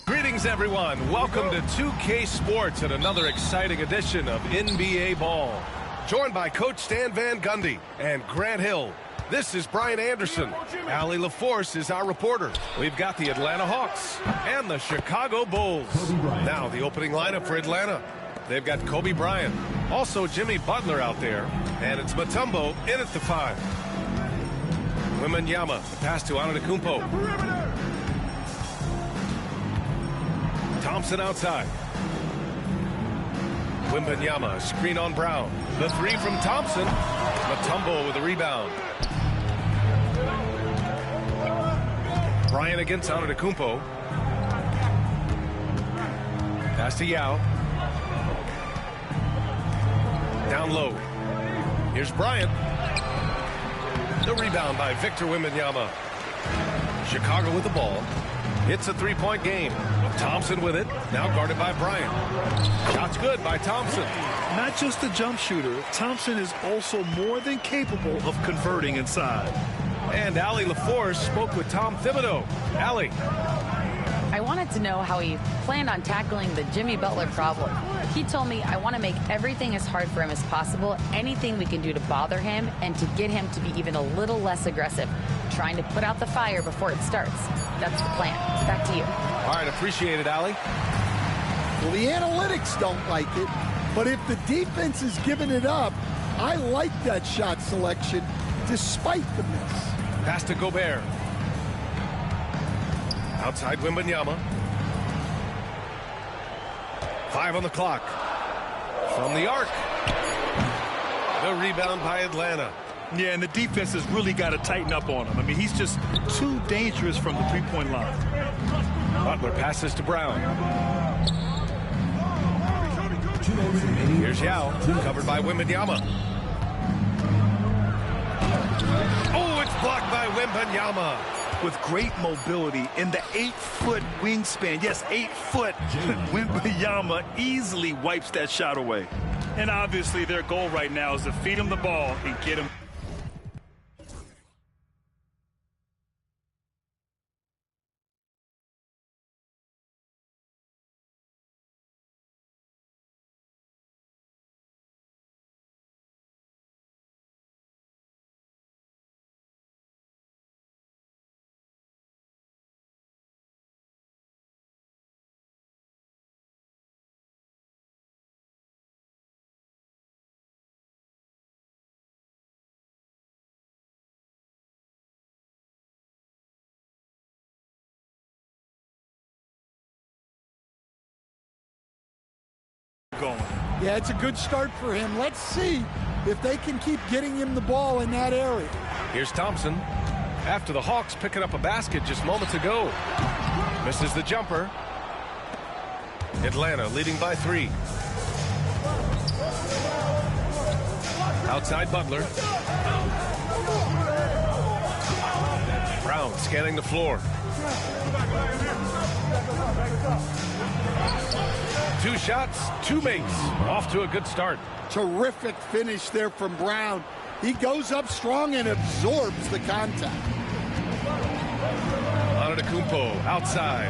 Greetings, everyone. Welcome to 2K Sports and another exciting edition of NBA Ball. Joined by Coach Stan Van Gundy and Grant Hill. This is Brian Anderson. Allie LaForce is our reporter. We've got the Atlanta Hawks and the Chicago Bulls. Now the opening lineup for Atlanta. They've got Kobe Bryant. Also Jimmy Butler out there. And it's Mutombo in at the 5. Wembanyama, the pass to Antetokounmpo. Thompson outside. Wembanyama, screen on Brown. The 3 from Thompson. Mutombo with a rebound. Bryant against Antetokounmpo. Pass to Yao. Down low. Here's Bryant. The rebound by Victor Wembanyama. Chicago with the ball. It's a 3-point game. Thompson with it. Now guarded by Bryant. Shot's good by Thompson. Not just a jump shooter, Thompson is also more than capable of converting inside. And Allie LaForce spoke with Tom Thibodeau. Allie. I wanted to know how he planned on tackling the Jimmy Butler problem. He told me, I want to make everything as hard for him as possible, anything we can do to bother him and to get him to be even a little less aggressive, trying to put out the fire before it starts. That's the plan. Back to you. All right, appreciate it, Allie. Well, the analytics don't like it, but if the defense is giving it up, I like that shot selection despite the miss. Pass to Gobert. Outside Wembanyama. 5 on the clock. From the arc. The rebound by Atlanta. Yeah, and the defense has really got to tighten up on him. I mean, he's just too dangerous from the 3-point line. Butler passes to Brown. Here's Yao, covered by Wembanyama. Oh, it's blocked by Wembanyama. With great mobility in the 8-foot wingspan. Yes, 8 foot. Wembanyama easily wipes that shot away. And obviously their goal right now is to feed him the ball and get him. Going. Yeah, it's a good start for him. Let's see if they can keep getting him the ball in that area. Here's Thompson. After the Hawks picking up a basket just moments ago. Misses the jumper. Atlanta leading by 3. Outside Butler. Brown scanning the floor. 2 shots, 2 makes. Off to a good start. Terrific finish there from Brown. He goes up strong and absorbs the contact. Antetokounmpo outside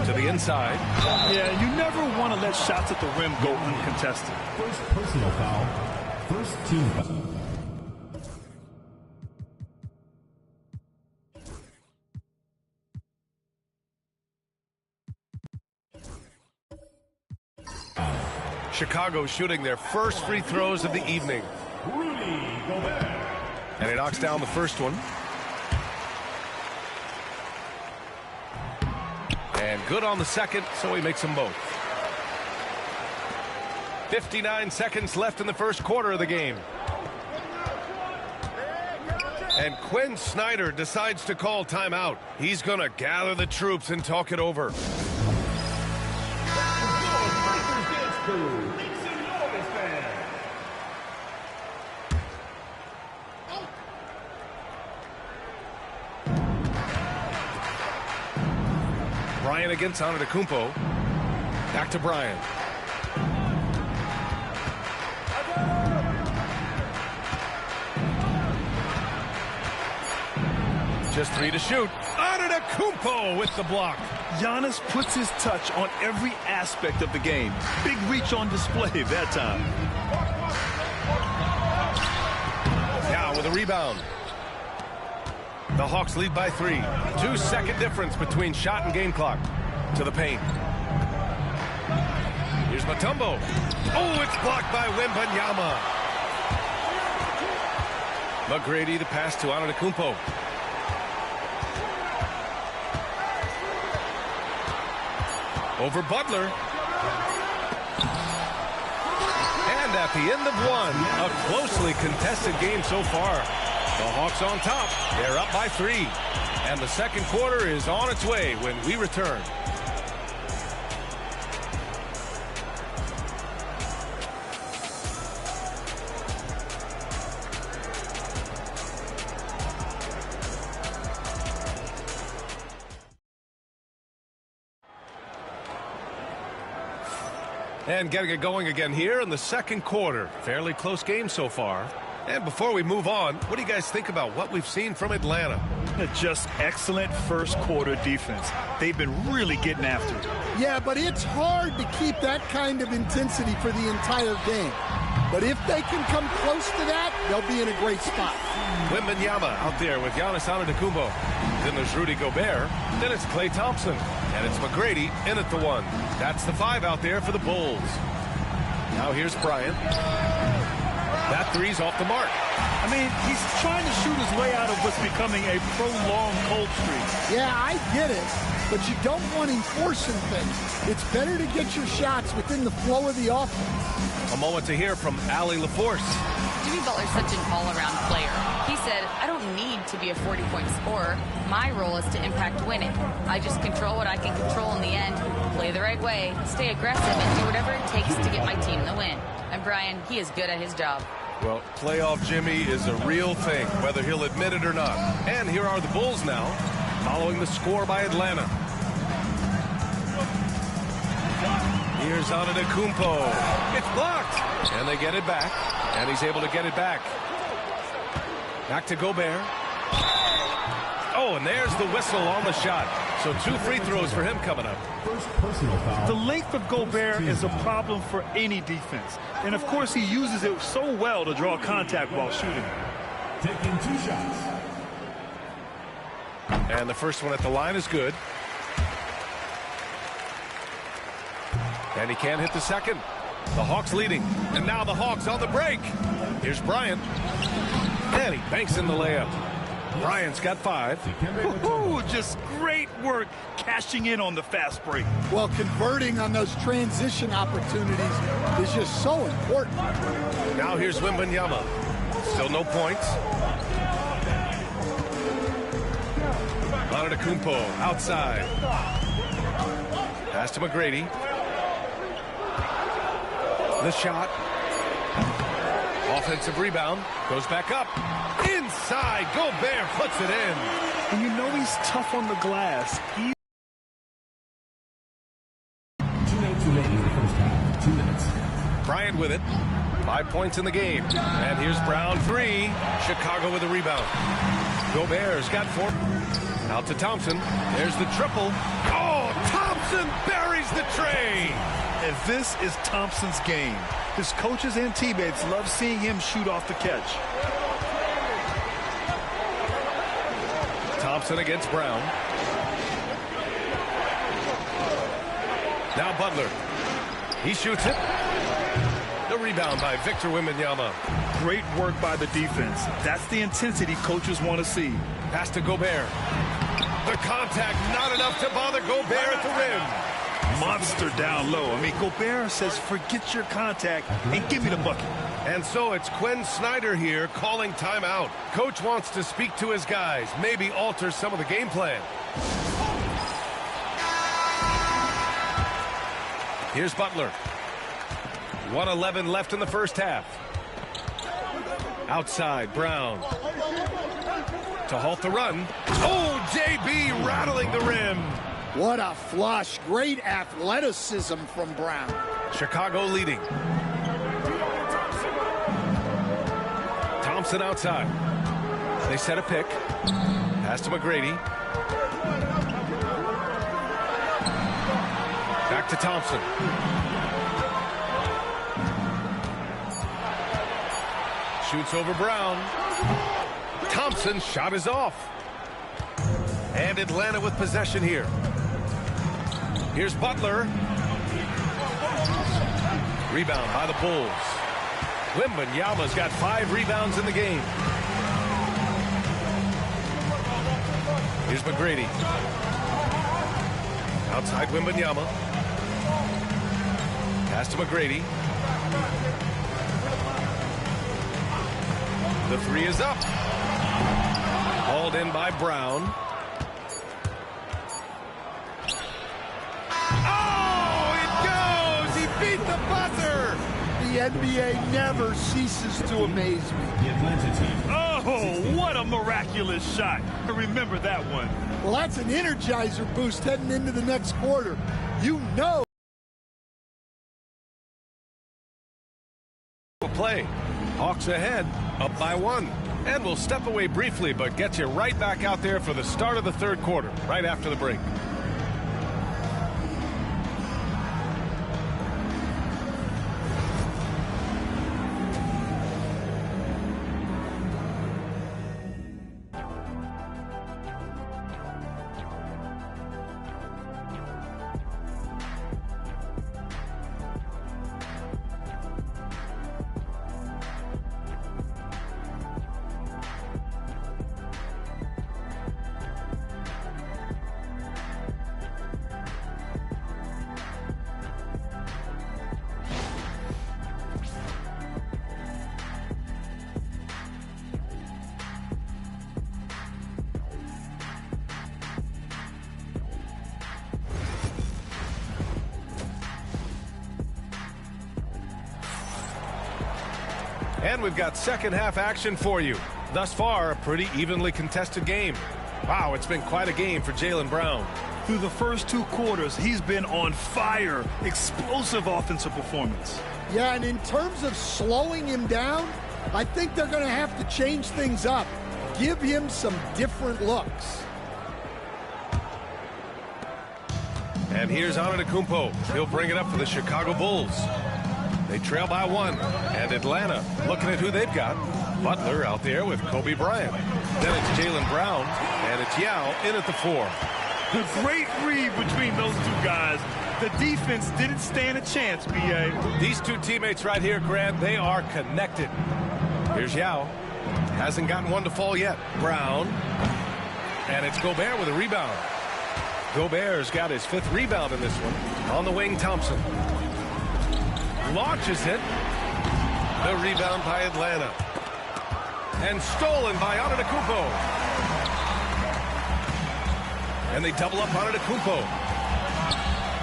to the inside. Yeah, you never want to let shots at the rim go uncontested. First personal foul. First team foul. Chicago shooting their first free throws of the evening. And he knocks down the first one. And good on the second, so he makes them both. 59 seconds left in the first quarter of the game. And Quinn Snyder decides to call timeout. He's going to gather the troops and talk it over. Bryant against Antetokounmpo. Back to Bryant. Just 3 to shoot. Antetokounmpo with the block. Giannis puts his touch on every aspect of the game. Big reach on display that time. Now with a rebound. The Hawks lead by 3. 2-second difference between shot and game clock. To the paint. Here's Mutombo. Oh, it's blocked by Wembanyama. McGrady the pass to Antetokounmpo. Over Butler. And at the end of one, a closely contested game so far. The Hawks on top. They're up by 3. And the second quarter is on its way when we return. And getting it going again here in the second quarter. Fairly close game so far. And before we move on, what do you guys think about what we've seen from Atlanta? Just excellent first quarter defense. They've been really getting after it. Yeah, but it's hard to keep that kind of intensity for the entire game. But if they can come close to that, they'll be in a great spot. Wembanyama out there with Giannis Antetokounmpo. Then there's Rudy Gobert. Then it's Klay Thompson. And it's McGrady in at the 1. That's the 5 out there for the Bulls. Now here's Bryant. That 3's off the mark. I mean, he's trying to shoot his way out of what's becoming a prolonged cold streak. Yeah, I get it. But you don't want him forcing things. It's better to get your shots within the flow of the offense. A moment to hear from Allie LaForce. Jimmy Butler's such an all-around player. He said, I don't need to be a 40-point scorer. My role is to impact winning. I just control what I can control in the end, play the right way, stay aggressive, and do whatever it takes to get my team the win. And Brian, he is good at his job. Well, playoff Jimmy is a real thing, whether he'll admit it or not. And here are the Bulls now, following the score by Atlanta. Here's Antetokounmpo. It's blocked. And they get it back. And he's able to get it back. Back to Gobert. Oh, and there's the whistle on the shot. So 2 free throws for him coming up. First personal foul. The length of Gobert is a problem for any defense. And, of course, he uses it so well to draw contact while shooting. Taking 2 shots. And the first one at the line is good. And he can't hit the second. The Hawks leading. And now the Hawks on the break. Here's Bryant. And he banks in the layup. Bryant's got 5. Just great work cashing in on the fast break. Well, converting on those transition opportunities is just so important. Now here's Wembanyama. Still no points. Antetokounmpo outside. Pass to McGrady. The shot. Offensive rebound. Goes back up. Inside. Gobert puts it in. And you know he's tough on the glass. 2 minutes remaining in the first half. 2 minutes. Bryant with it. 5 points in the game. And here's Brown 3. Chicago with a rebound. Gobert's got 4. Out to Thompson. There's the triple. Oh, Thompson buries the tray. And this is Thompson's game. His coaches and teammates love seeing him shoot off the catch. Thompson against Brown. Now Butler. He shoots it. The rebound by Victor Wembanyama. Great work by the defense. That's the intensity coaches want to see. Pass to Gobert. The contact not enough to bother Gobert at the rim. Monster down low. I mean, Gobert says, forget your contact and give me the bucket. And so it's Quinn Snyder here calling timeout. Coach wants to speak to his guys, maybe alter some of the game plan. Here's Butler. 1:11 left in the first half. Outside, Brown. To halt the run. Oh, JB rattling the rim. What a flush. Great athleticism from Brown. Chicago leading. Thompson outside. They set a pick. Pass to McGrady. Back to Thompson. Shoots over Brown. Thompson's shot is off. And Atlanta with possession here. Here's Butler. Rebound by the Bulls. Wembanyama's got 5 rebounds in the game. Here's McGrady. Outside Wembanyama. Pass to McGrady. The 3 is up. Hauled in by Brown. Oh, it goes! He beat the buzzer! The NBA never ceases to amaze me. The Atlanta team. Oh, what a miraculous shot. Remember that one. Well, that's an energizer boost heading into the next quarter. You know. Play. Hawks ahead, up by 1. And we'll step away briefly, but get you right back out there for the start of the third quarter, right after the break. And we've got second half action for you. Thus far, a pretty evenly contested game. Wow, it's been quite a game for Jaylen Brown. Through the first 2 quarters, he's been on fire. Explosive offensive performance. Yeah, and in terms of slowing him down, I think they're going to have to change things up. Give him some different looks. And here's Antetokounmpo. He'll bring it up for the Chicago Bulls. They trail by 1. And Atlanta looking at who they've got. Butler out there with Kobe Bryant. Then it's Jaylen Brown. And it's Yao in at the 4. The great read between those 2 guys. The defense didn't stand a chance, B.A. These 2 teammates right here, Grant, they are connected. Here's Yao. Hasn't gotten one to fall yet. Brown. And it's Gobert with a rebound. Gobert's got his 5th rebound in this one. On the wing, Thompson. Launches it. The rebound by Atlanta. And stolen by Antetokounmpo. And they double up Antetokounmpo.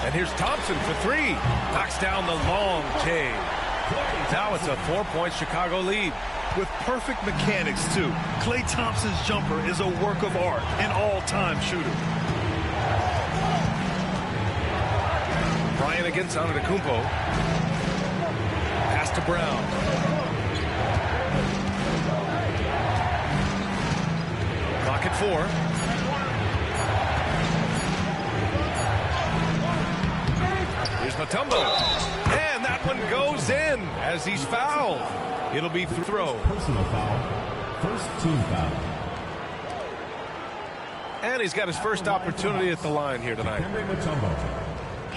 And here's Thompson for 3. Knocks down the long J. Now it's a 4-point Chicago lead. With perfect mechanics, too. Klay Thompson's jumper is a work of art, an all-time shooter. Bryant against Antetokounmpo. Pass to Brown. Clock at 4. Here's Mutombo. And that one goes in as he's fouled. It'll be throw. Personal foul. First team foul. And he's got his first opportunity at the line here tonight. Dikembe Mutombo.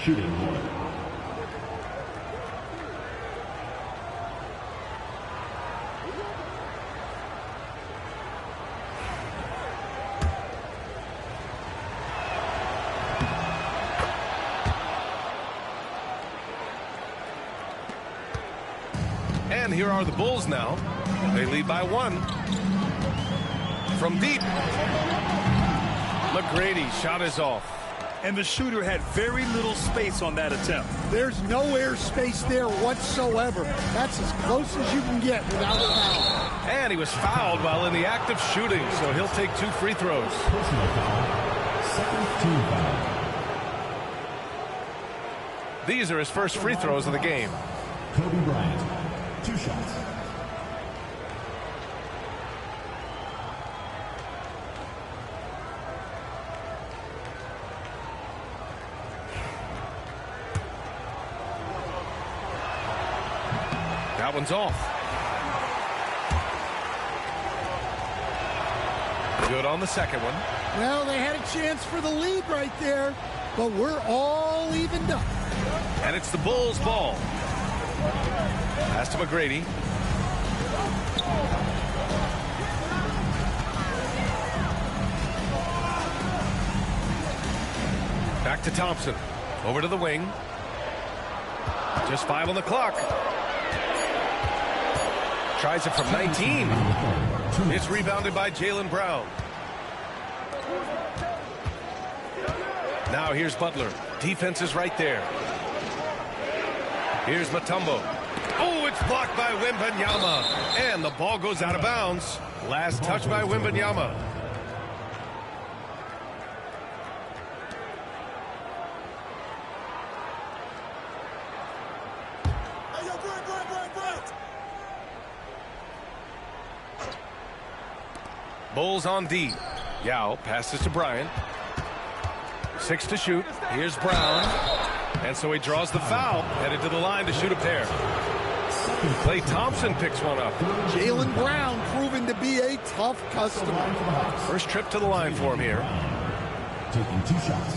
Shooting 1. And here are the Bulls now. They lead by 1. From deep. McGrady shot is off. and the shooter had very little space on that attempt. There's no air space there whatsoever. That's as close as you can get without a foul. And he was fouled while in the act of shooting, so he'll take 2 free throws. Personal foul. Second team foul. These are his first free throws of the game. Kobe Bryant, 2 shots. That one's off. Good on the second one. Well, they had a chance for the lead right there, but we're all evened up. And it's the Bulls' ball. Pass to McGrady. Back to Thompson. Over to the wing. Just 5 on the clock. Tries it from 19. It's rebounded by Jaylen Brown. Now here's Butler. Defense is right there. Here's Mutombo. Oh, it's blocked by Wembanyama. And the ball goes out of bounds. Last touch by Wembanyama. Bulls on D. Yao passes to Bryant. 6 to shoot. Here's Brown. And so he draws the foul. Headed to the line to shoot a pair. Klay Thompson picks one up. Jaylen Brown proving to be a tough customer. First trip to the line for him here. Taking 2 shots.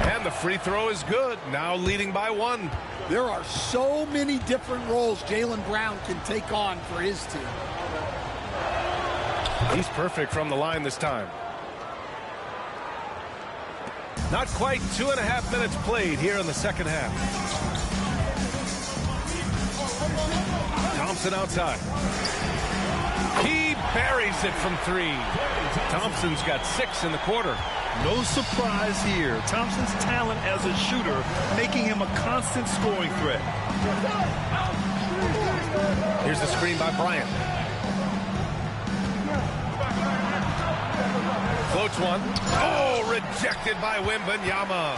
And the free throw is good. Now leading by 1. There are so many different roles Jaylen Brown can take on for his team. He's perfect from the line this time. Not quite 2.5 minutes played here in the second half. Thompson outside. He buries it from 3. Thompson's got 6 in the quarter. No surprise here. Thompson's talent as a shooter making him a constant scoring threat. Here's the screen by Bryant. Floats one. Oh, rejected by Wembanyama.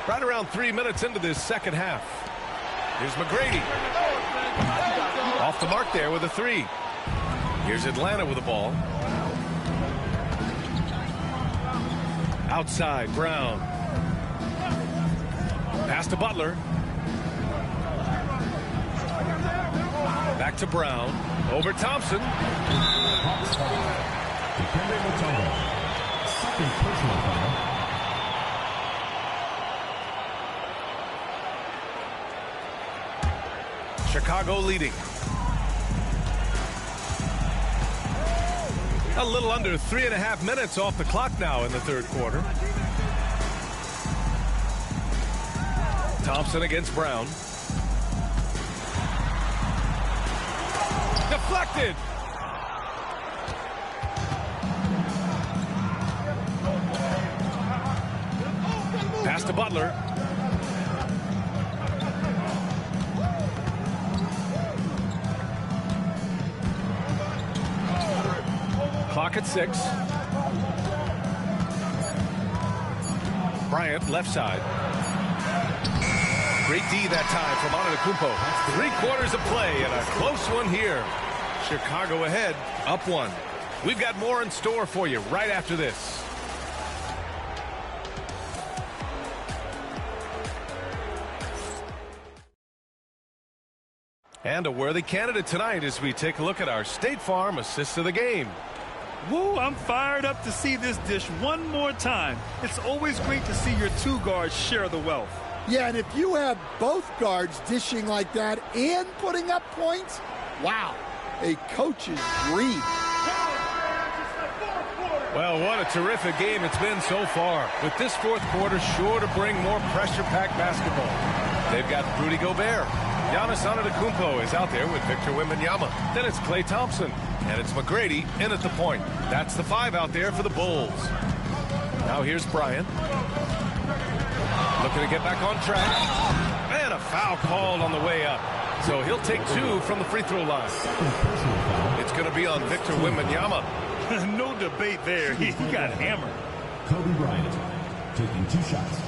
Right around 3 minutes into this second half. Here's McGrady. Off the mark there with a 3. Here's Atlanta with the ball. Outside, Brown. Pass to Butler. Back to Brown. Over Thompson. Dikembe Mutombo, second personal foul. Chicago leading. A little under 3.5 minutes off the clock now in the third quarter. Thompson against Brown. Deflected. Pass to Butler. Clock at 6. Bryant, left side. Great D that time from Antetokounmpo. 3/4 of play and a close one here. Chicago ahead, up 1. We've got more in store for you right after this. And a worthy candidate tonight as we take a look at our State Farm assist of the game. Woo, I'm fired up to see this dish one more time. It's always great to see your 2 guards share the wealth. Yeah, and if you have both guards dishing like that and putting up points, wow, a coach's dream. Well, what a terrific game it's been so far. With this fourth quarter sure to bring more pressure-packed basketball. They've got Rudy Gobert. Giannis Antetokounmpo is out there with Victor Wembanyama. Then it's Klay Thompson. And it's McGrady in at the point. That's the 5 out there for the Bulls. Now here's Bryant. Looking to get back on track. And a foul called on the way up. So he'll take 2 from the free throw line. It's going to be on Victor Wembanyama. No debate there. He got hammered. Kobe Bryant taking 2 shots.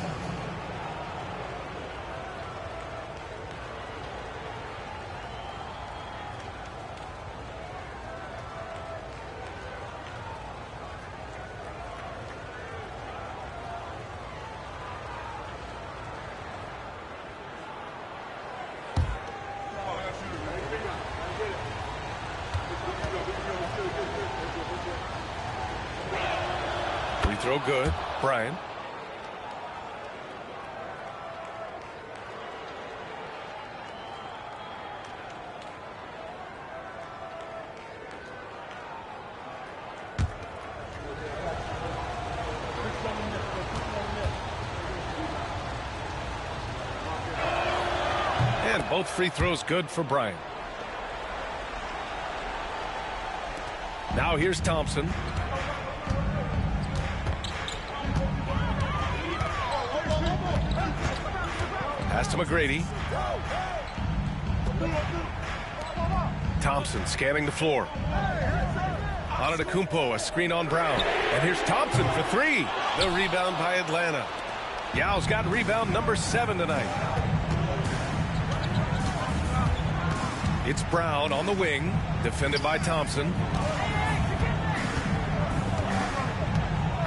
Throw good. Bryant. And both free throws good for Bryant. Now here's Thompson. Pass to McGrady. Thompson scanning the floor. Antetokounmpo, a screen on Brown. And here's Thompson for 3. The rebound by Atlanta. Yao's got rebound number 7 tonight. It's Brown on the wing, defended by Thompson.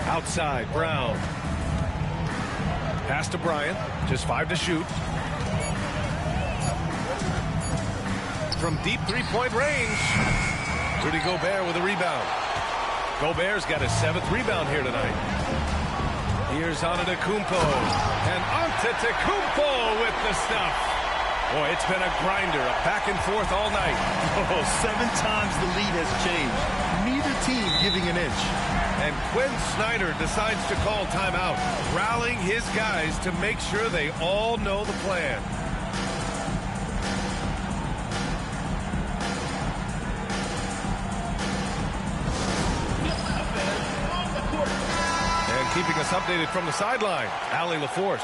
Outside, Brown. Pass to Bryant, just 5 to shoot. From deep three-point range, Rudy Gobert with a rebound. Gobert's got his 7th rebound here tonight. Here's Antetokounmpo, and Antetokounmpo with the stuff. Boy, it's been a grinder, a back and forth all night. Oh, 7 times the lead has changed. Neither team giving an inch. And Quinn Snyder decides to call timeout, rallying his guys to make sure they all know the plan. And keeping us updated from the sideline, Allie LaForce.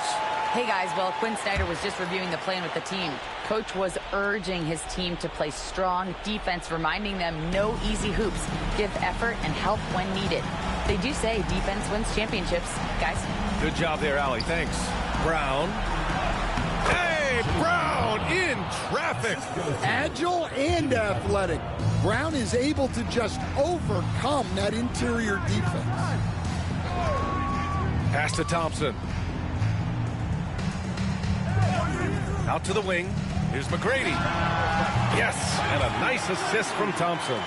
Hey guys, well, Quinn Snyder was just reviewing the plan with the team. Coach was urging his team to play strong defense, reminding them no easy hoops, give effort and help when needed. They do say defense wins championships, guys. Good job there, Allie. Thanks. Brown. Hey, Brown in traffic. Agile and athletic. Brown is able to just overcome that interior defense. Pass to Thompson. Out to the wing. Here's McGrady. Yes, and a nice assist from Thompson.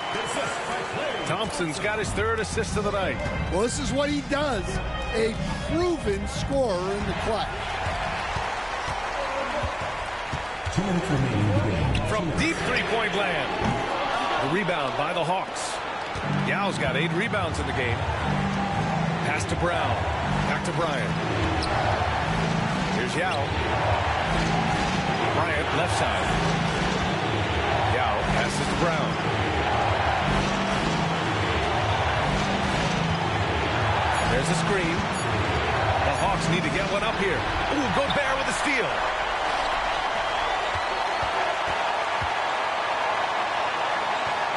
Thompson's got his 3rd assist of the night. Well, this is what he does. A proven scorer in the clutch. 2 minutes remaining in the game. From deep three-point land. The rebound by the Hawks. Yao's got 8 rebounds in the game. Pass to Brown. Back to Bryant. Here's Yao. Bryant, left side. Yao passes to Brown. There's a screen. The Hawks need to get one up here. Ooh, Gobert with a steal.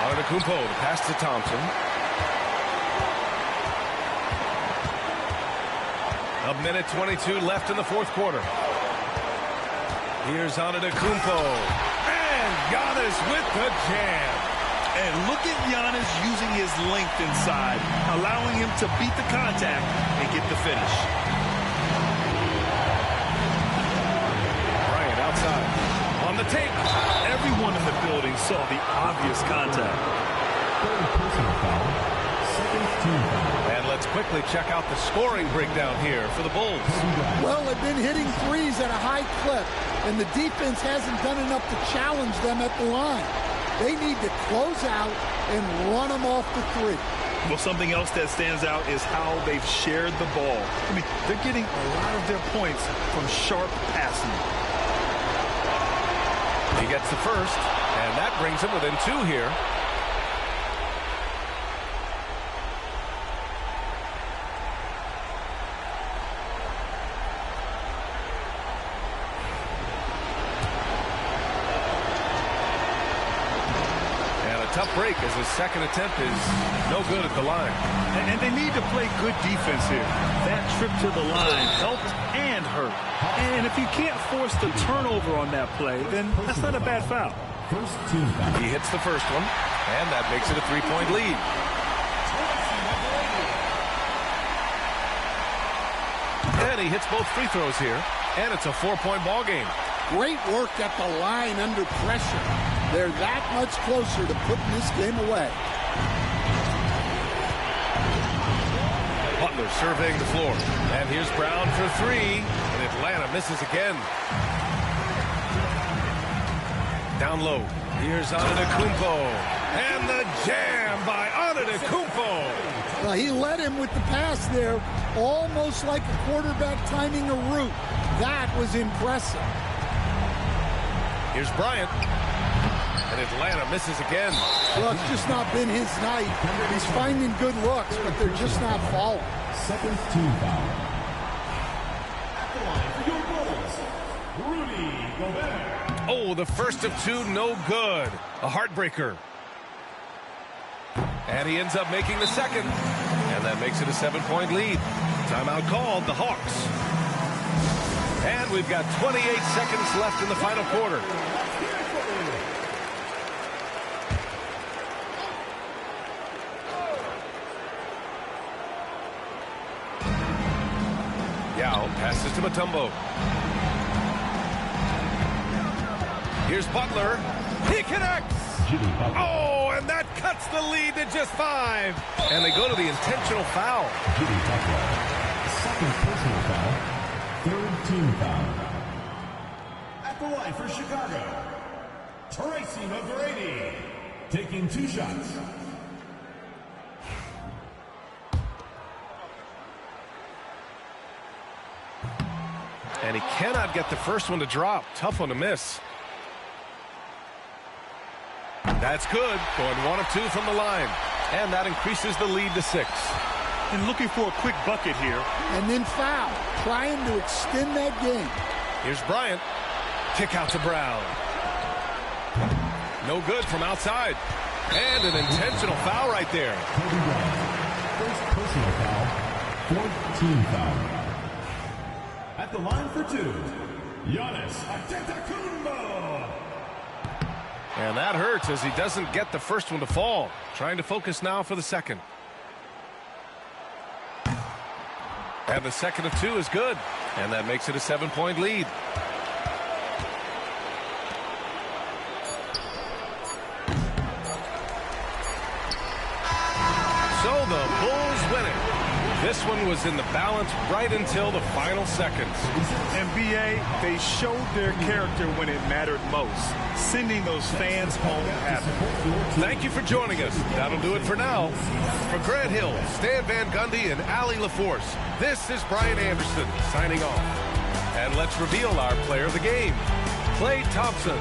Antetokounmpo to pass to Thompson. A minute 22 left in the fourth quarter. Here's Antetokounmpo. And Giannis with the jam. And look at Giannis using his length inside, allowing him to beat the contact and get the finish. Bryant outside. On the tape. Everyone in the building saw the obvious contact. Personal foul. Second team foul. And let's quickly check out the scoring breakdown here for the Bulls. Well, they've been hitting threes at a high clip, and the defense hasn't done enough to challenge them at the line. They need to close out and run them off the 3. Well, something else that stands out is how they've shared the ball. I mean, they're getting a lot of their points from sharp passing. He gets the first, and that brings him within 2 here. Tough break as his second attempt is no good at the line. And they need to play good defense here. That trip to the line helped and hurt. And if you can't force the turnover on that play, then that's not a bad foul. First team foul. He hits the first one, and that makes it a 3-point lead. And he hits both free throws here, and it's a 4-point ball game. Great work at the line under pressure. They're that much closer to putting this game away. Butler surveying the floor. And here's Brown for 3. And Atlanta misses again. Down low. Here's Antetokounmpo. And the jam by Antetokounmpo. Well, he led him with the pass there, almost like a quarterback timing a route. That was impressive. Here's Bryant. And Atlanta misses again. Well, it's just not been his night. He's finding good looks, but they're just not falling. Second team foul. At the line for your Bulls, Rudy Gobert. Oh, the first of 2, no good. A heartbreaker. And he ends up making the second. And that makes it a 7-point lead. Timeout called, the Hawks. And we've got 28 seconds left in the final quarter. Yao passes to Mutombo. Here's Butler. He connects. Oh, and that cuts the lead to just 5. And they go to the intentional foul. Jimmy Butler. Second personal foul. Third team foul. At the line for Chicago, Tracy McGrady. Taking 2 shots. And he cannot get the first one to drop. Tough one to miss. That's good. Going 1 of 2 from the line. And that increases the lead to 6. And looking for a quick bucket here. And then foul. Trying to extend that game. Here's Bryant. Kick out to Brown. No good from outside. And an intentional foul right there. Kobe Bryant. First personal foul. Fourth team foul. At the line for 2, Giannis Antetokounmpo. And that hurts as he doesn't get the first one to fall. Trying to focus now for the second. And the second of 2 is good. And that makes it a 7-point lead. So the Bulls win it. This one was in the balance right until the final seconds. And B.A., they showed their character when it mattered most, sending those fans home happy. Thank you for joining us. That'll do it for now. For Grant Hill, Stan Van Gundy, and Allie LaForce, this is Brian Anderson signing off. And let's reveal our player of the game, Klay Thompson.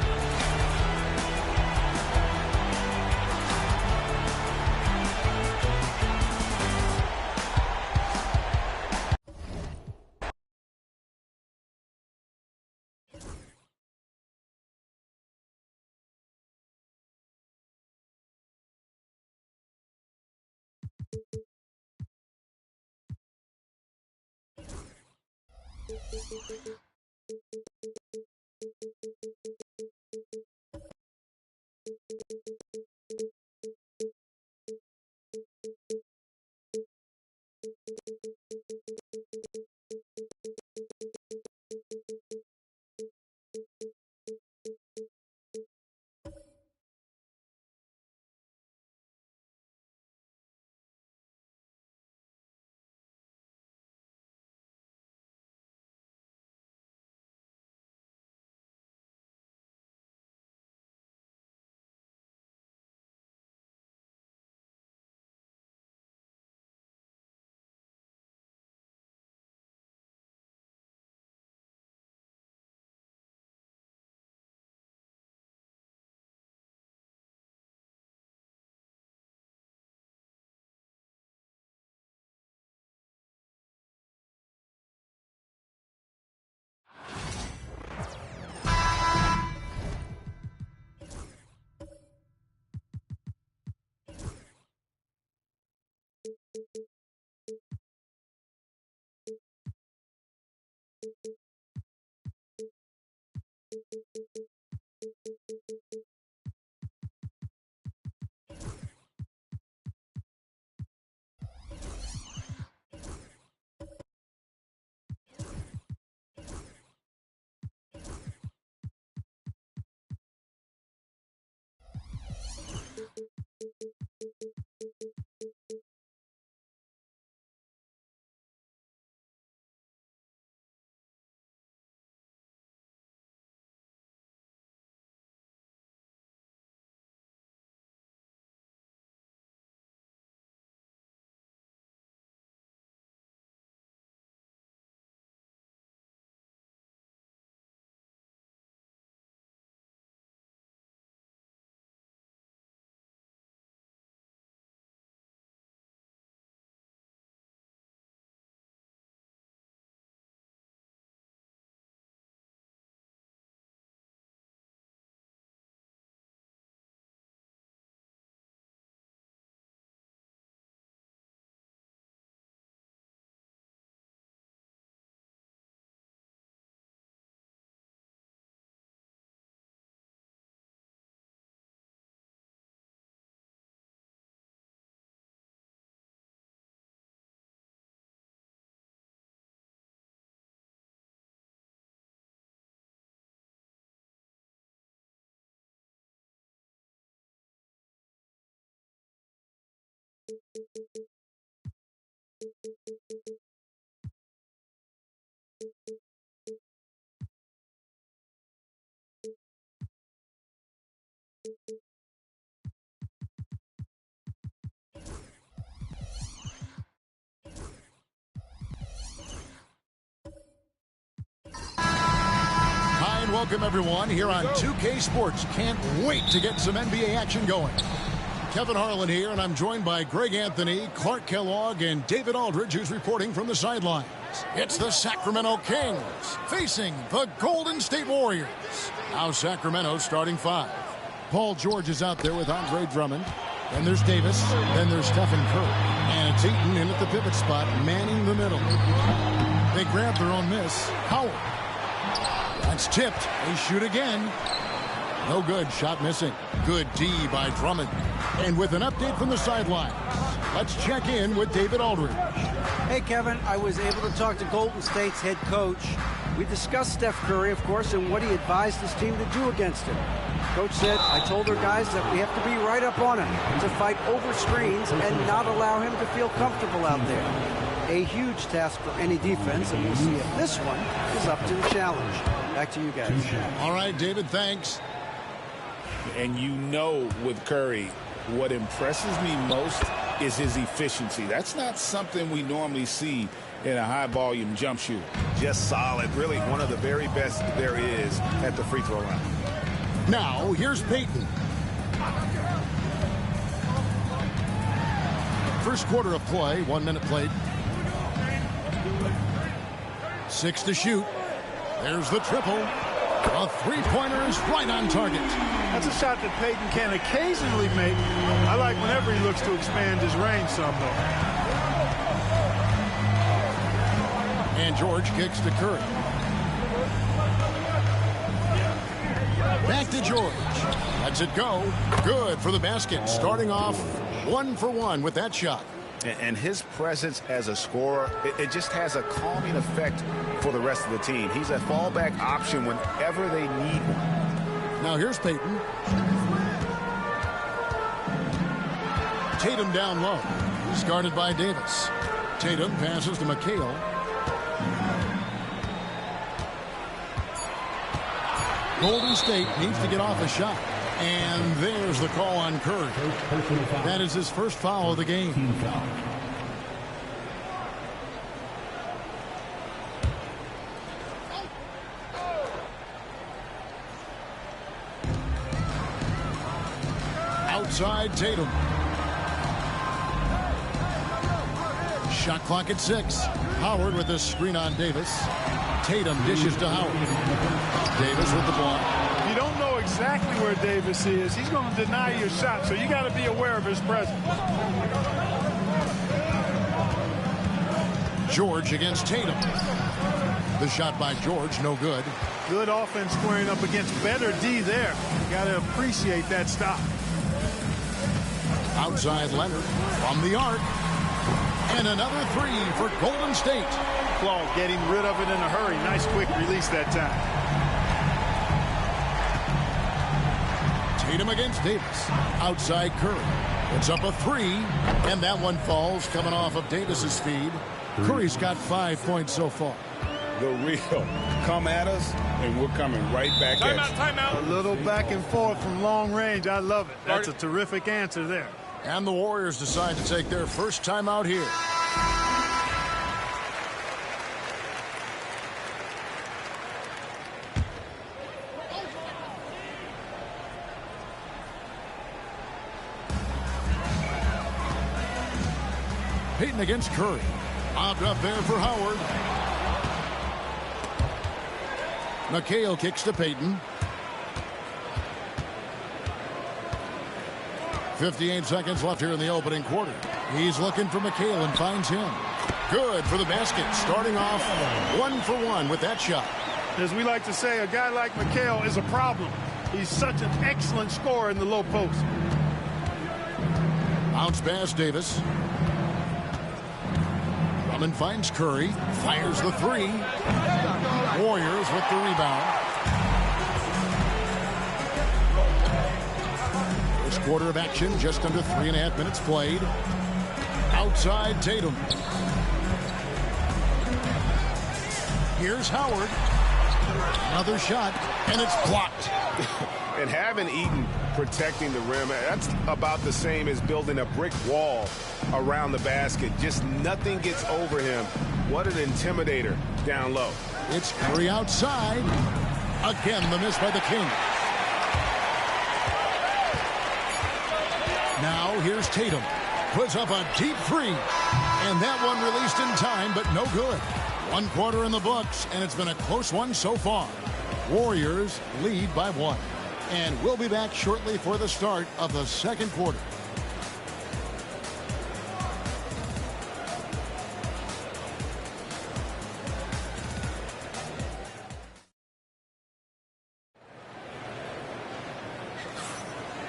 Hi, and welcome everyone here on 2K Sports. Can't wait to get some NBA action going. Kevin Harlan here, and I'm joined by Greg Anthony, Clark Kellogg, and David Aldridge, who's reporting from the sidelines. It's the Sacramento Kings facing the Golden State Warriors. Now Sacramento starting 5. Paul George is out there with Andre Drummond. Then there's Davis. Then there's Stephen Curry. And it's Ayton in at the pivot spot, manning the middle. They grab their own miss. Howard. That's tipped. They shoot again. No good. Shot missing. Good D by Drummond. And with an update from the sidelines, let's check in with David Aldridge. Hey, Kevin. I was able to talk to Golden State's head coach. We discussed Steph Curry, of course, and what he advised his team to do against him. Coach said, I told our guys that we have to be right up on him, to fight over screens and not allow him to feel comfortable out there. A huge task for any defense, and we'll see if this one is up to the challenge. Back to you guys. All right, David, thanks. And you know with Curry, what impresses me most is his efficiency. That's not something we normally see in a high-volume jump shooter. Just solid. Really one of the very best there is at the free throw line. Now, here's Peyton. First quarter of play, 1 minute played. 6 to shoot. There's the triple. A three-pointer is right on target. That's a shot that Peyton can occasionally make. I like whenever he looks to expand his range some, though. And George kicks to Curry. Back to George. Lets it go. Good for the basket. Starting off 1 for 1 with that shot. And his presence as a scorer, it just has a calming effect for the rest of the team. He's a fallback option whenever they need one. Now here's Peyton. Tatum down low. He's guarded by Davis. Tatum passes to McHale. Golden State needs to get off a shot. And there's the call on Curry. That is his first foul of the game. Outside Tatum. Shot clock at 6. Howard with a screen on Davis. Tatum dishes to Howard. Davis with the ball. You don't know exactly where Davis is. He's going to deny your shot, so you got to be aware of his presence. George against Tatum. The shot by George, no good. Good offense squaring up against better D there. You got to appreciate that stop. Outside Leonard from the arc. And another 3 for Golden State. Claw getting rid of it in a hurry. Nice quick release that time. Tatum against Davis. Outside Curry. It's up a 3. And that one falls coming off of Davis's feed. Curry's got 5 points so far. The real. Come at us, and we're coming right back at you. Timeout. A little back and forth from long range. I love it. That's a terrific answer there. And the Warriors decide to take their first timeout here. Peyton against Curry. Lobbed up there for Howard. McHale kicks to Peyton. 58 seconds left here in the opening quarter. He's looking for McHale and finds him. Good for the basket. Starting off 1 for 1 with that shot. As we like to say, a guy like McHale is a problem. He's such an excellent scorer in the low post. Bounce pass Davis. Drummond finds Curry. Fires the 3. Warriors with the rebound. First quarter of action, just under 3.5 minutes played. Outside Tatum. Here's Howard. Another shot, and it's blocked. And having Eaton protecting the rim, that's about the same as building a brick wall around the basket. Just nothing gets over him. What an intimidator down low. It's Curry outside. Again, the miss by the King. Now here's Tatum. Puts up a deep three. And that one released in time, but no good. 1 quarter in the books, and it's been a close one so far. Warriors lead by 1. And we'll be back shortly for the start of the second quarter.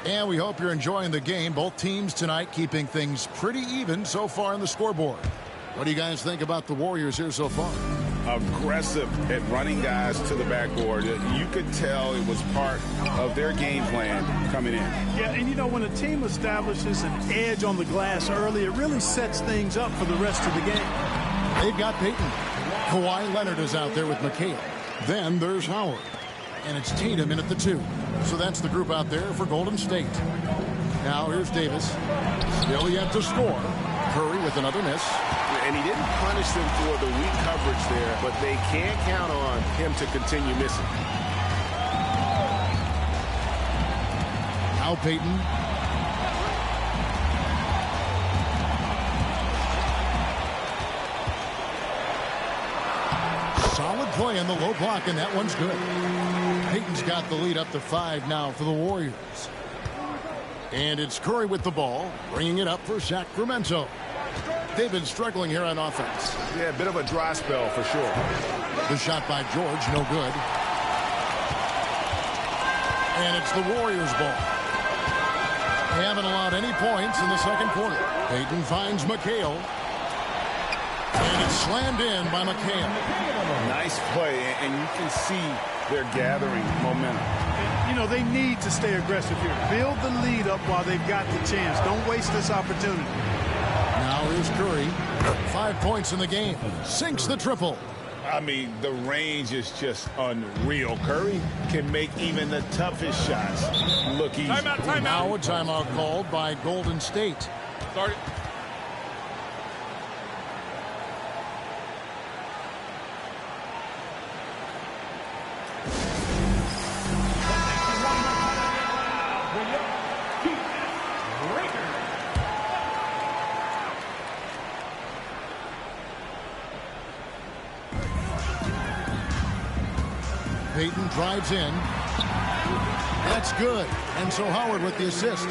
And we hope you're enjoying the game. Both teams tonight keeping things pretty even so far on the scoreboard. What do you guys think about the Warriors here so far? Aggressive at running guys to the backboard. You could tell it was part of their game plan coming in. Yeah, and you know, when a team establishes an edge on the glass early, it really sets things up for the rest of the game. They've got Peyton. Kawhi Leonard is out there with McHale. Then there's Howard. And it's Tatum in at the 2. So that's the group out there for Golden State. Now here's Davis. Still yet to score. Curry with another miss. And he didn't punish them for the weak coverage there, but they can't count on him to continue missing. Now Peyton. Solid play in the low block, and that one's good. Peyton's got the lead up to 5 now for the Warriors. And it's Curry with the ball, bringing it up for Sacramento. They've been struggling here on offense. Yeah, a bit of a dry spell for sure. The shot by George, no good. And it's the Warriors' ball. They haven't allowed any points in the second quarter. Peyton finds McHale. And it's slammed in by McHale. Nice play, and you can see they're gathering momentum. You know, they need to stay aggressive here. Build the lead up while they've got the chance. Don't waste this opportunity. Now here's Curry. 5 points in the game. Sinks the triple. I mean, the range is just unreal. Curry can make even the toughest shots look easy. Timeout. Now a timeout called by Golden State. Start it. Peyton drives in. That's good. And so Howard with the assist.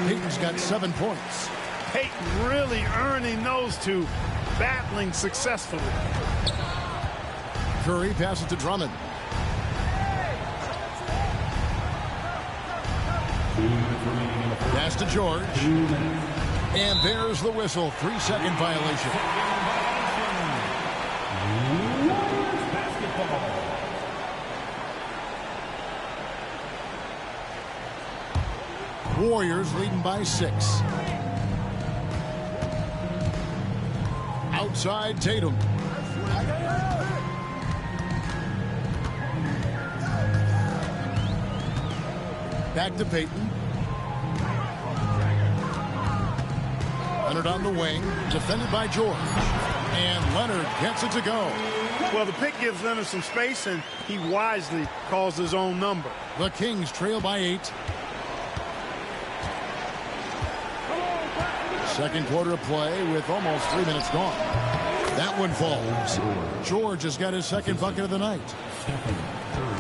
Peyton's got 7 points. Peyton really earning those two, battling successfully. Curry passes to Drummond. Pass to George. And there's the whistle. 3-second violation. Warriors leading by 6. Outside Tatum. Back to Peyton. Leonard on the wing, defended by George. And Leonard gets it to go. Well, the pick gives Leonard some space, and he wisely calls his own number. The Kings trail by 8. Second quarter of play with almost 3 minutes gone. That one falls. George has got his second bucket of the night.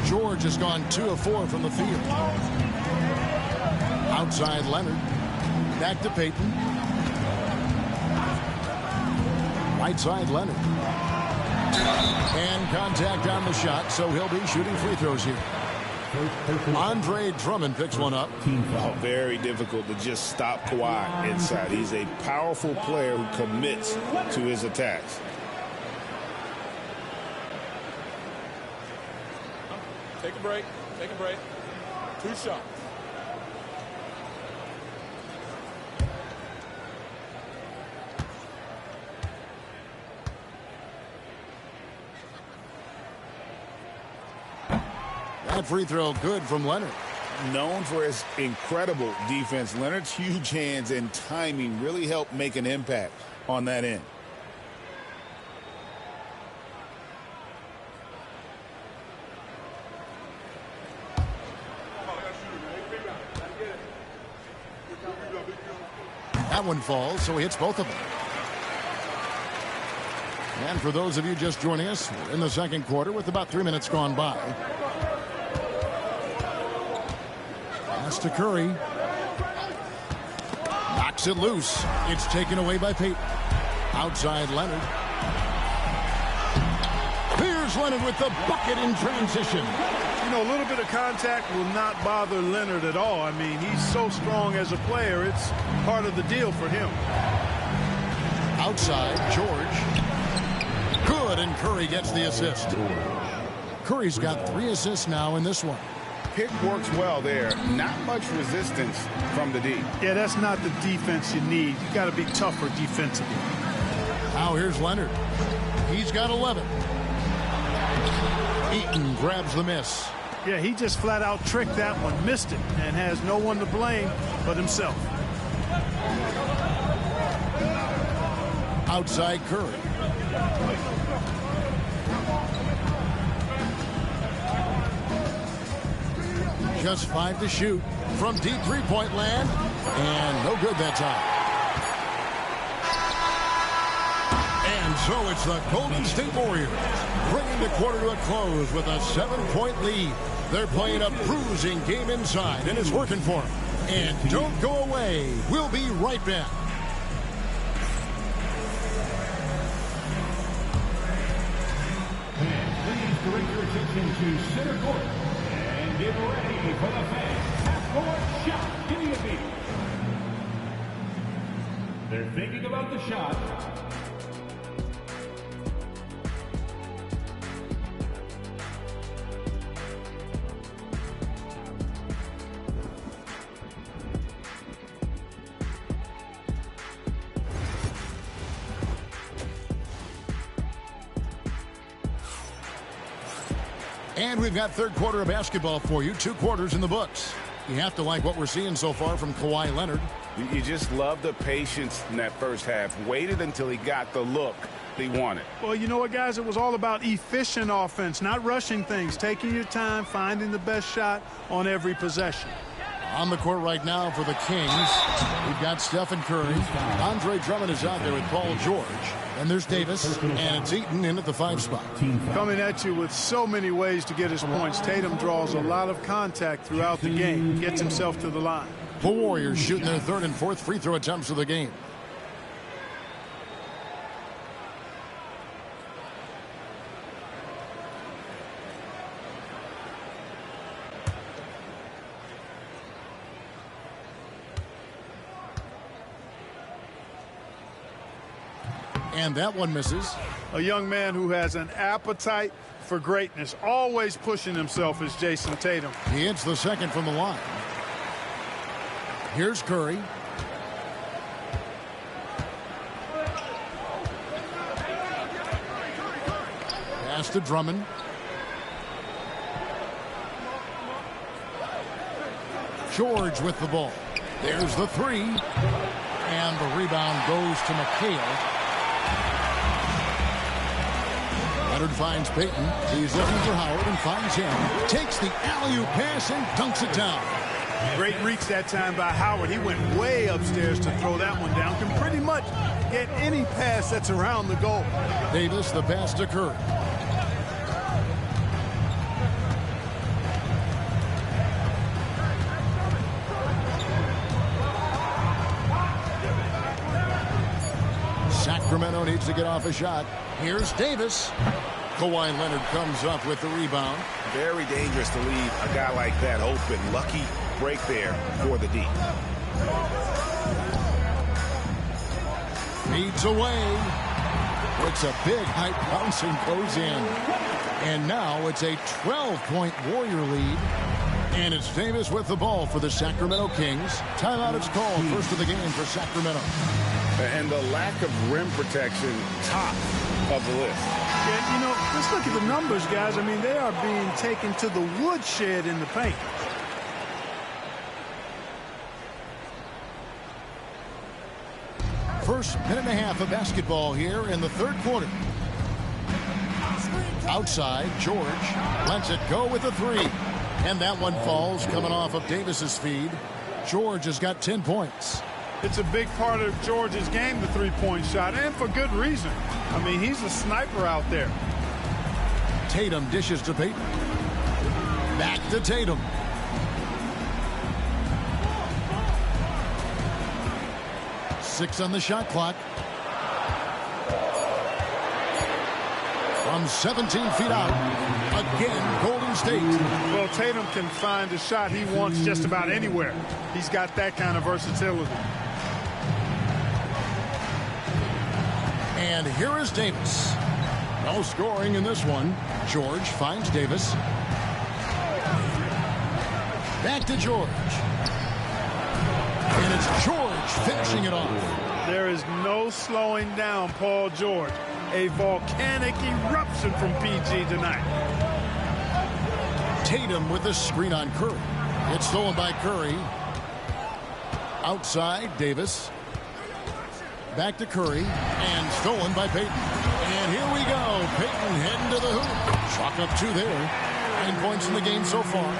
George has gone 2 of 4 from the field. Outside Leonard. Back to Peyton. Right side Leonard. And contact on the shot, so he'll be shooting free throws here. Andre Drummond picks one up. Oh, very difficult to just stop Kawhi inside. He's a powerful player who commits to his attacks. Take a break. Take a break. 2 shots. That free throw good from Leonard. Known for his incredible defense, Leonard's huge hands and timing really helped make an impact on that end. That one falls, so he hits both of them. And for those of you just joining us, we're in the second quarter with about 3 minutes gone by. Pass to Curry. Knocks it loose. It's taken away by Payton. Outside Leonard. Here's Leonard with the bucket in transition. You know, a little bit of contact will not bother Leonard at all. I mean, he's so strong as a player. It's part of the deal for him. Outside, George. Good, and Curry gets the assist. Curry's got 3 assists now in this one. Pick works well there. Not much resistance from the D. Yeah, that's not the defense you need. You got to be tougher defensively. Now here's Leonard. He's got 11. Eaton grabs the miss. Yeah, he just flat out tricked that one, missed it, and has no one to blame but himself. Outside Curry. Just 5 to shoot from deep three-point land, and no good that time. And so it's the Golden State Warriors bringing the quarter to a close with a 7-point lead. They're playing a bruising game inside, and it's working for them. And don't go away. We'll be right back. And please direct your attention to center court. And get ready for the fans. Half-court shot. Give me a beat. They're thinking about the shot. And we've got third quarter of basketball for you. 2 quarters in the books. You have to like what we're seeing so far from Kawhi Leonard. You just love the patience in that first half. Waited until he got the look he wanted. Well, you know what, guys? It was all about efficient offense, not rushing things, taking your time, finding the best shot on every possession. On the court right now for the Kings, we've got Stephen Curry. Andre Drummond is out there with Paul George. And there's Davis, and it's Eaton in at the 5 spot. Coming at you with so many ways to get his points. Tatum draws a lot of contact throughout the game, gets himself to the line. The Warriors shooting their 3rd and 4th free throw attempts of the game. And that one misses. A young man who has an appetite for greatness, always pushing himself, is Jason Tatum. He hits the 2nd from the line. Here's Curry. Pass to Drummond. George with the ball. There's the 3. And the rebound goes to McHale. Leonard finds Payton. He's looking for Howard and finds him. Takes the alley-oop pass and dunks it down. Great reach that time by Howard. He went way upstairs to throw that one down. Can pretty much get any pass that's around the goal. Davis, the pass to Curry. Sacramento needs to get off a shot. Here's Davis. Kawhi Leonard comes up with the rebound. Very dangerous to leave a guy like that open. Lucky break there for the D. Feeds away. It's a big height bounce and goes in. And now it's a 12-point Warrior lead. And it's Davis with the ball for the Sacramento Kings. Timeout is called. First of the game for Sacramento. And the lack of rim protection topped of the list. Yeah, you know, let's look at the numbers, guys. I mean, they are being taken to the woodshed in the paint. First minute and a half of basketball here in the third quarter. Outside, George lets it go with a three. And that one falls coming off of Davis's feed. George has got 10 points. It's a big part of George's game, the three-point shot, and for good reason. I mean, he's a sniper out there. Tatum dishes to Payton. Back to Tatum. Six on the shot clock. From 17 feet out, again, Golden State. Well, Tatum can find a shot he wants just about anywhere. He's got that kind of versatility. And here is Davis. No scoring in this one. George finds Davis. Back to George. And it's George finishing it off. There is no slowing down Paul George. A volcanic eruption from PG tonight. Tatum with the screen on Curry. It's stolen by Curry. Outside, Davis. Back to Curry. And stolen by Payton. And here we go. Payton heading to the hoop. Chalk up two there. 9 points in the game so far.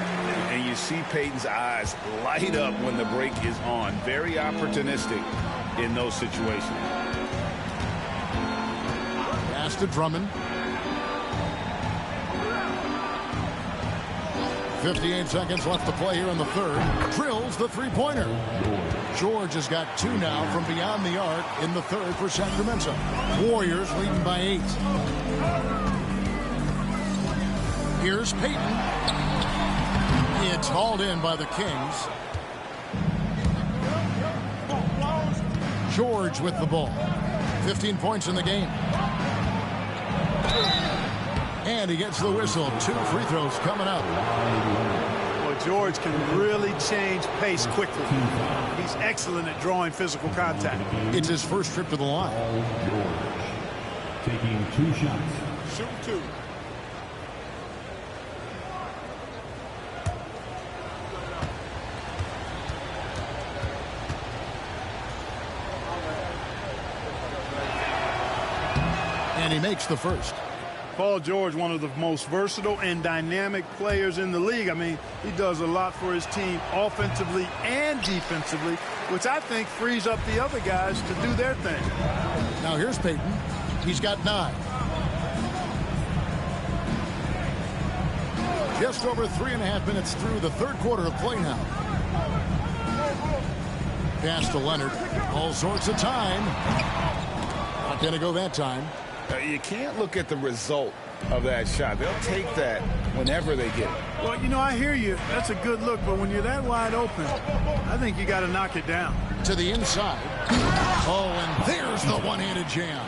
And you see Payton's eyes light up when the break is on. Very opportunistic in those situations. Pass to Drummond. 58 seconds left to play here in the third. Drills the three-pointer. George has got two now from beyond the arc in the third for Sacramento. Warriors leading by 8. Here's Payton. It's hauled in by the Kings. George with the ball. 15 points in the game. And he gets the whistle. 2 free throws coming up. Well, George can really change pace quickly. He's excellent at drawing physical contact. It's his first trip to the line. Taking 2 shots. Shoot 2. And he makes the first. Paul George, one of the most versatile and dynamic players in the league. I mean, he does a lot for his team offensively and defensively, which I think frees up the other guys to do their thing. Now here's Payton. He's got 9. Just over 3.5 minutes through the third quarter of play now. Pass to Leonard. All sorts of time. Not going to go that time. You can't look at the result of that shot. They'll take that whenever they get it. Well, you know, I hear you. That's a good look, but when you're that wide open, I think you got to knock it down. To the inside. Oh, and there's the one-handed jam.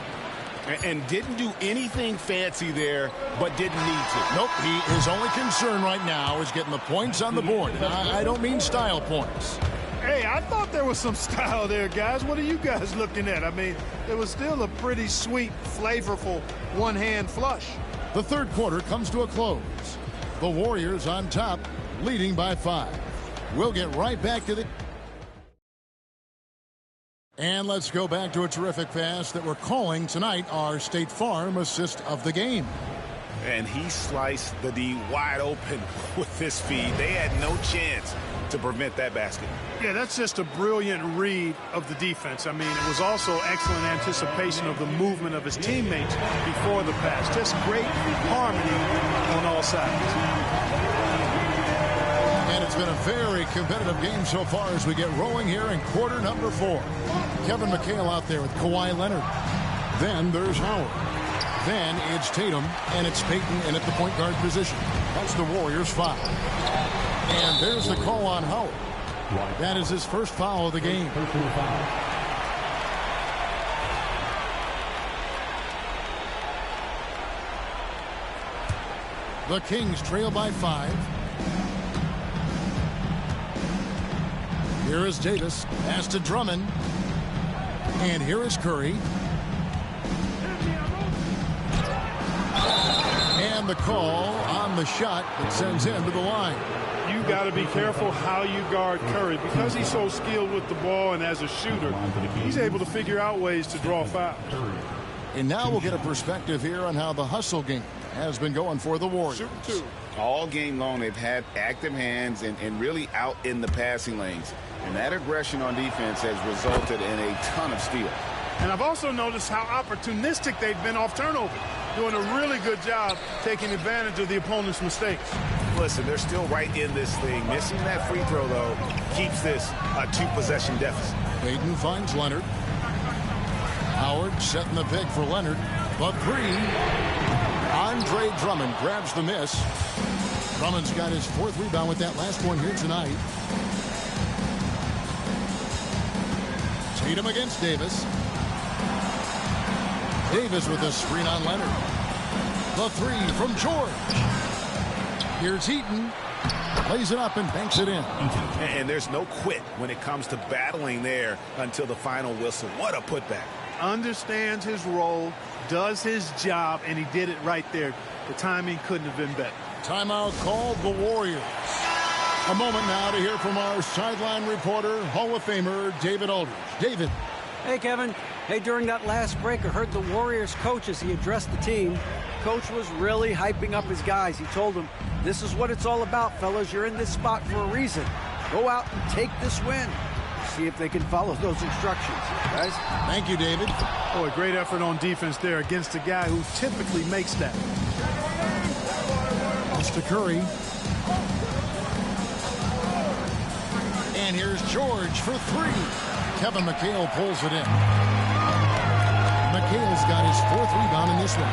And didn't do anything fancy there, but didn't need to. Nope, his only concern right now is getting the points on the board. And I don't mean style points. Hey, I thought there was some style there, guys. What are you guys looking at? I mean, it was still a pretty sweet, flavorful one-hand flush. The third quarter comes to a close. The Warriors on top, leading by 5. We'll get right back to the... And let's go back to a terrific pass that we're calling tonight our State Farm assist of the game. And he sliced the D wide open with this feed. They had no chance to prevent that basket. Yeah, that's just a brilliant read of the defense. I mean, it was also excellent anticipation of the movement of his teammates before the pass. Just great harmony on all sides. And it's been a very competitive game so far as we get rolling here in quarter number 4. Kevin McHale out there with Kawhi Leonard. Then there's Howard. Then it's Tatum, and it's Payton in at the point guard position. That's the Warriors' foul. And there's the call on Howard. That is his first foul of the game. The Kings trail by 5. Here is Davis. Pass to Drummond. And here is Curry. And the call on the shot that sends him to the line. You got to be careful how you guard Curry. Because he's so skilled with the ball and as a shooter, he's able to figure out ways to draw fouls. And now we'll get a perspective here on how the hustle game has been going for the Warriors. All game long, they've had active hands and really out in the passing lanes. And that aggression on defense has resulted in a ton of steals. And I've also noticed how opportunistic they've been off turnover, doing a really good job taking advantage of the opponent's mistakes. Listen, they're still right in this thing. Missing that free throw, though, keeps this a two-possession deficit. Payton finds Leonard. Howard setting the pick for Leonard. The three. Andre Drummond grabs the miss. Drummond's got his 4th rebound with that last one here tonight. Tatum against Davis. Davis with a screen on Leonard. The three from George. Here's Heaton. Plays it up and banks it in. And there's no quit when it comes to battling there until the final whistle. What a putback. Understands his role, does his job, and he did it right there. The timing couldn't have been better. Timeout called the Warriors. A moment now to hear from our sideline reporter, Hall of Famer David Aldridge. David. Hey, Kevin. Hey, during that last break, I heard the Warriors coach as he addressed the team. Coach was really hyping up his guys. He told them, this is what it's all about, fellas. You're in this spot for a reason. Go out and take this win. See if they can follow those instructions, guys. Thank you, David. Oh, a great effort on defense there against a guy who typically makes that. Mr. Curry. And here's George for three. Kevin McHale pulls it in. McHale's got his 4th rebound in this one.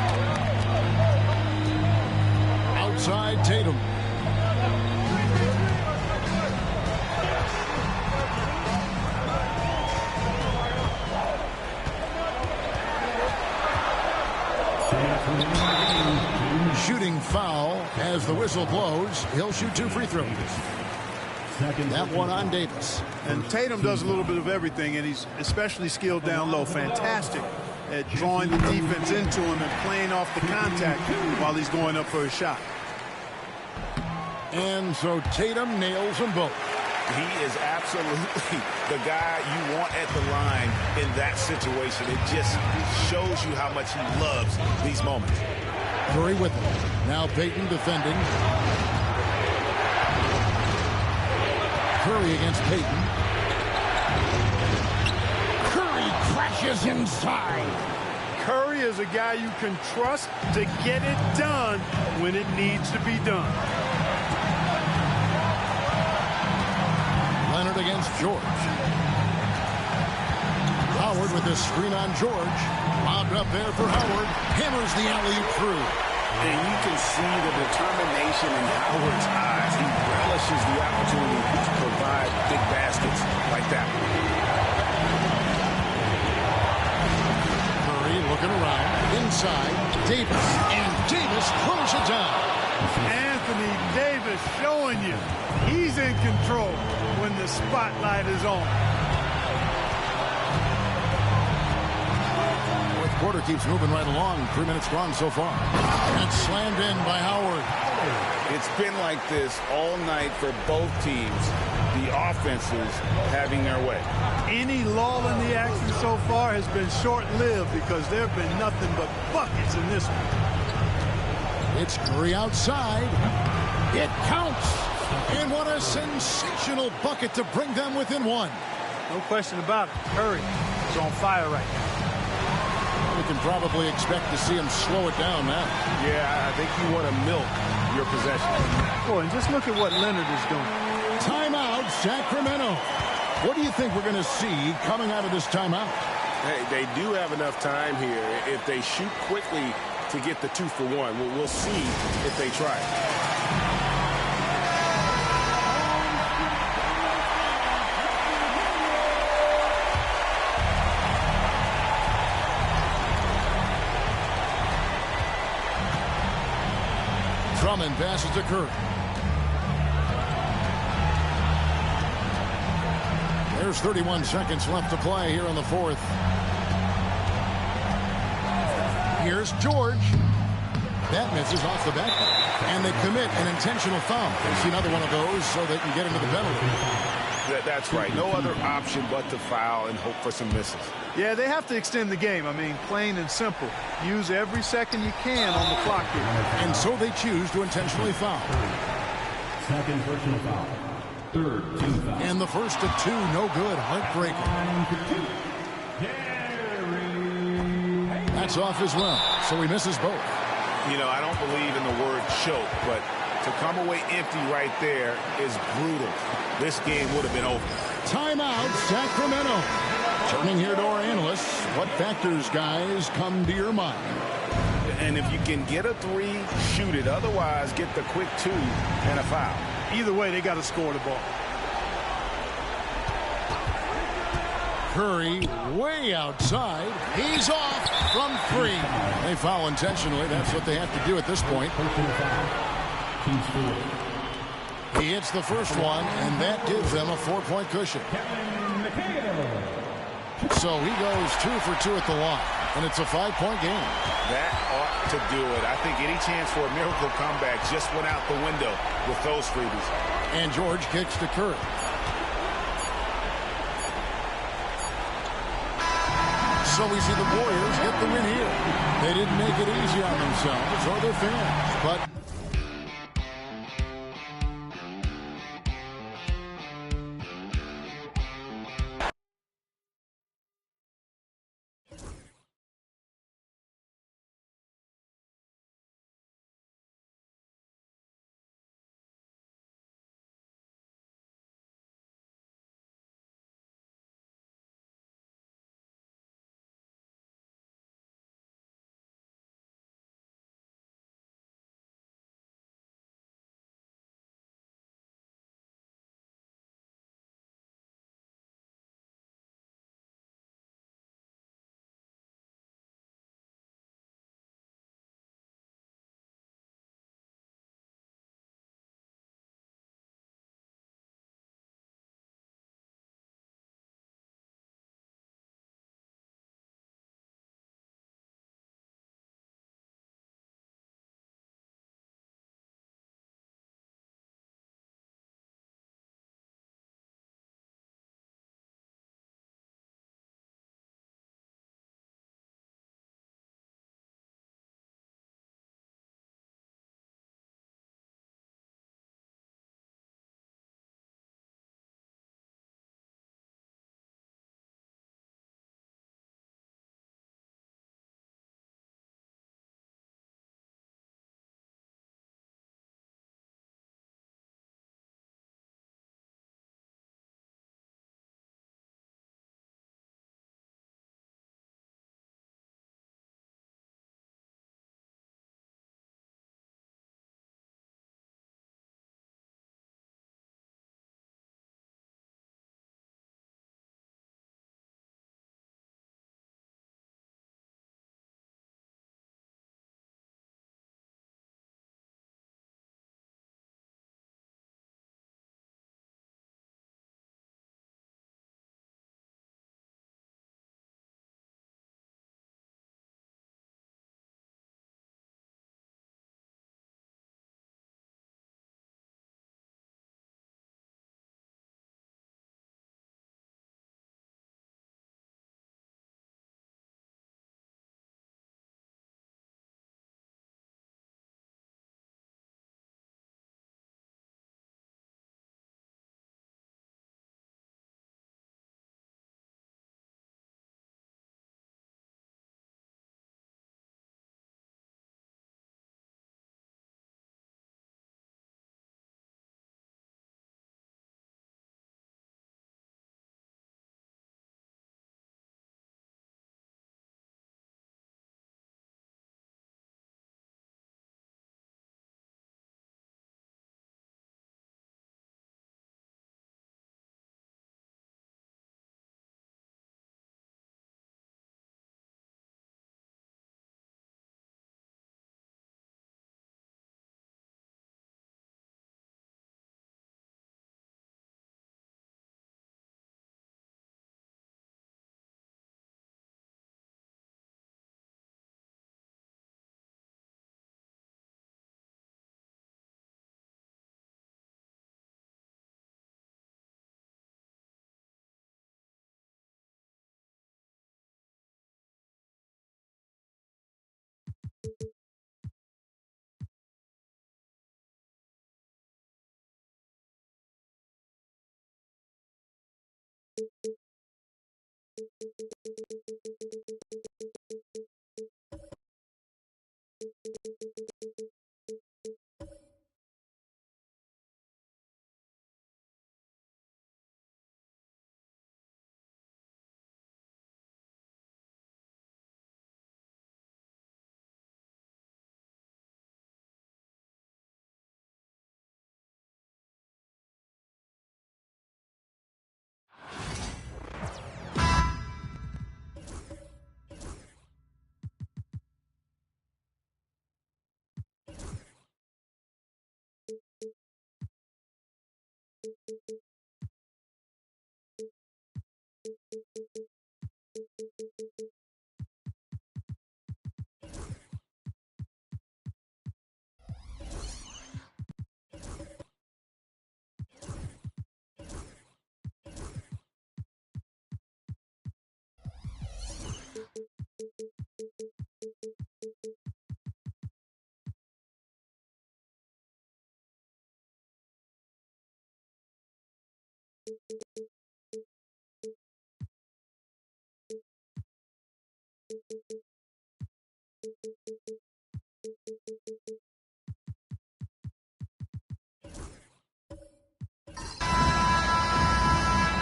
Outside Tatum. Shooting foul as the whistle blows. He'll shoot 2 free throws. That one on Davis. And Tatum does a little bit of everything, and he's especially skilled down low. Fantastic at drawing the defense into him and playing off the contact while he's going up for a shot. And so Tatum nails them both. He is absolutely the guy you want at the line in that situation. It just shows you how much he loves these moments. Curry with him. Now Payton defending. Curry against Payton. Curry crashes inside. Curry is a guy you can trust to get it done when it needs to be done. Leonard against George. Howard with the screen on George. Lobbed up there for Howard. Hammers the alley-oop through. And you can see the determination in Howard's eyes. He relishes the opportunity to provide big baskets like that. Curry looking around. Inside. Davis. And Davis throws it down. Anthony Davis showing you he's in control when the spotlight is on. Quarter keeps moving right along. 3 minutes gone so far. And slammed in by Howard. It's been like this all night for both teams. The offenses having their way. Any lull in the action so far has been short-lived because there have been nothing but buckets in this one. It's Curry outside. It counts. And what a sensational bucket to bring them within one. No question about it. Curry is on fire right now. We can probably expect to see him slow it down now. Yeah, I think you want to milk your possession. Boy, and just look at what Leonard is doing. Timeout, Sacramento. What do you think we're going to see coming out of this timeout? Hey, they do have enough time here. If they shoot quickly to get the 2 for 1, we'll see if they try. Drummond passes to Curry. There's 31 seconds left to play here in the 4th. Here's George. That misses off the back. And they commit an intentional foul. They see another one of those so they can get into the penalty. That's right. No other option but to foul and hope for some misses. Yeah, they have to extend the game. I mean, plain and simple. Use every second you can on the clock here. And so they choose to intentionally foul. Second personal foul. Third team foul. And the first of two, no good. Heartbreaking. That's off as well, so he misses both. You know, I don't believe in the word choke, but to come away empty right there is brutal. This game would have been over. Timeout, Sacramento. Turning here to our analysts, what factors, guys, come to your mind? And if you can get a three, shoot it. Otherwise, get the quick two and a foul. Either way, they got to score the ball. Curry way outside. He's off from three. They foul intentionally. That's what they have to do at this point. He hits the first one, and that gives them a 4-point cushion. So he goes 2 for 2 at the line, and it's a 5-point game. That ought to do it. I think any chance for a miracle comeback just went out the window with those freebies. And George kicks to Curry. So we see the Warriors get the win here. They didn't make it easy on themselves or their fans, but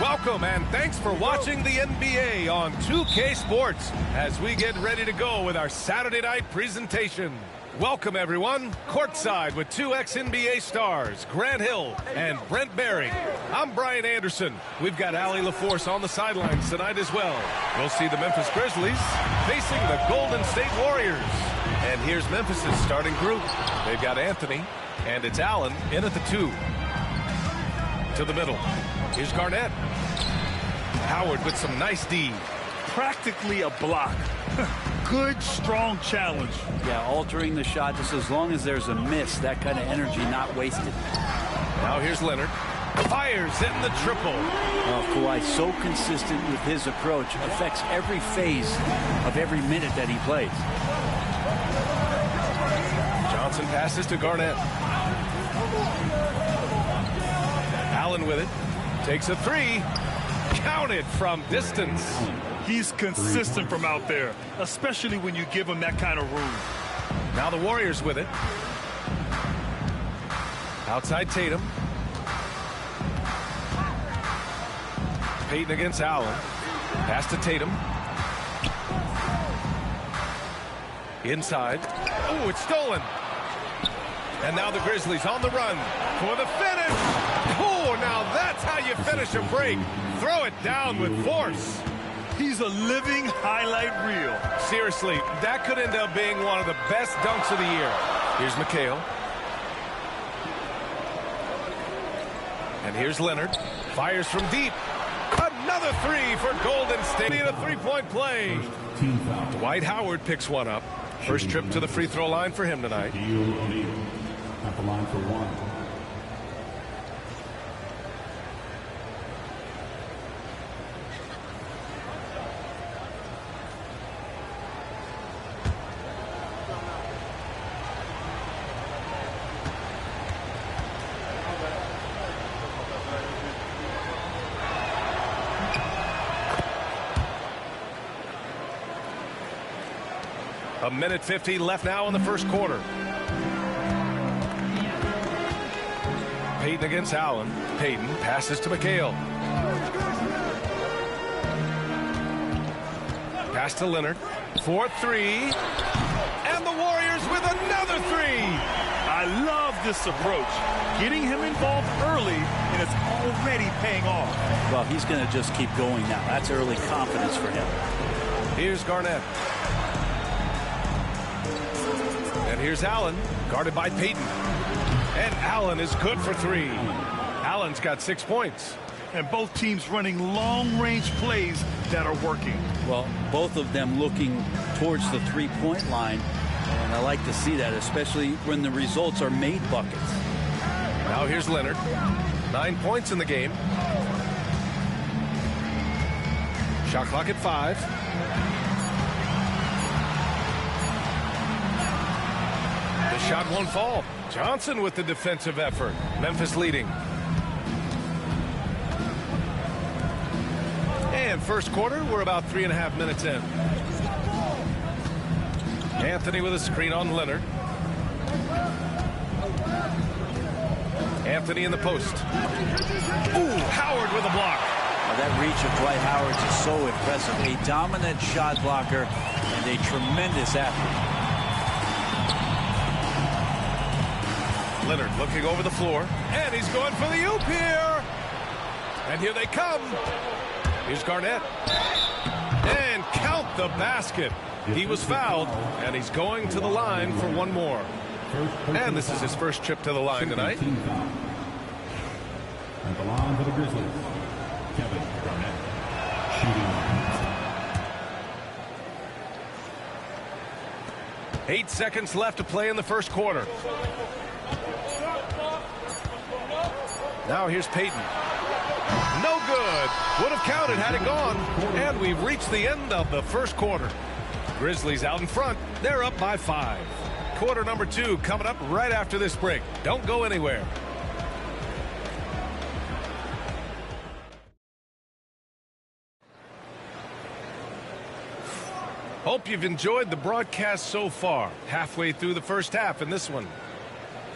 Welcome and thanks for watching the NBA on 2K Sports as we get ready to go with our Saturday night presentation. Welcome everyone, courtside with two ex-NBA stars, Grant Hill and Brent Barry. I'm Brian Anderson. We've got Allie LaForce on the sidelines tonight as well. We'll see the Memphis Grizzlies facing the Golden State Warriors. And here's Memphis's starting group. They've got Anthony, and it's Allen in at the 2. To the middle. Here's Garnett. Howard with some nice D. Practically a block. Good, strong challenge. Yeah, altering the shot just as long as there's a miss. That kind of energy not wasted. Now here's Leonard. Fires in the triple. Oh, Kawhi, so consistent with his approach. Affects every phase of every minute that he plays. Johnson passes to Garnett. Allen with it. Takes a 3. Counted from distance. He's consistent from out there, especially when you give him that kind of room. Now the Warriors with it. Outside Tatum. Payton against Allen. Pass to Tatum. Inside. Oh, it's stolen. And now the Grizzlies on the run for the finish. Oh, now that's how you finish a break. Throw it down with force. He's a living highlight reel. Seriously, that could end up being one of the best dunks of the year. Here's McHale. And here's Leonard. Fires from deep. Another 3 for Golden State. A 3-point play. Dwight Howard picks one up. First trip to the free throw line for him tonight. At the line for 1. A minute 50 left now in the first quarter. Payton against Allen. Payton passes to McHale. Pass to Leonard. 4-3. And the Warriors with another 3. I love this approach. Getting him involved early, and it's already paying off. Well, he's going to just keep going now. That's early confidence for him. Here's Garnett. And here's Allen, guarded by Payton. And Allen is good for 3. Allen's got 6 points. And both teams running long-range plays that are working. Well, both of them looking towards the three-point line. And I like to see that, especially when the results are made buckets. Now here's Leonard. 9 points in the game. Shot clock at 5. shot won't fall. Johnson with the defensive effort. Memphis leading. And first quarter, we're about 3.5 minutes in. Anthony with a screen on Leonard. Anthony in the post. Ooh, Howard with a block. Now that reach of Dwight Howard is so impressive. A dominant shot blocker and a tremendous athlete. Leonard looking over the floor. And he's going for the oop here. And here they come. Here's Garnett. And count the basket. He was fouled, and he's going to the line for one more. And this is his first trip to the line tonight. At the line for the Grizzlies, Kevin Garnett, shooting. 8 seconds left to play in the first quarter. Now here's Payton. No good. Would have counted had it gone. And we've reached the end of the first quarter. Grizzlies out in front. They're up by 5. Quarter number 2 coming up right after this break. Don't go anywhere. Hope you've enjoyed the broadcast so far. Halfway through the first half in this one.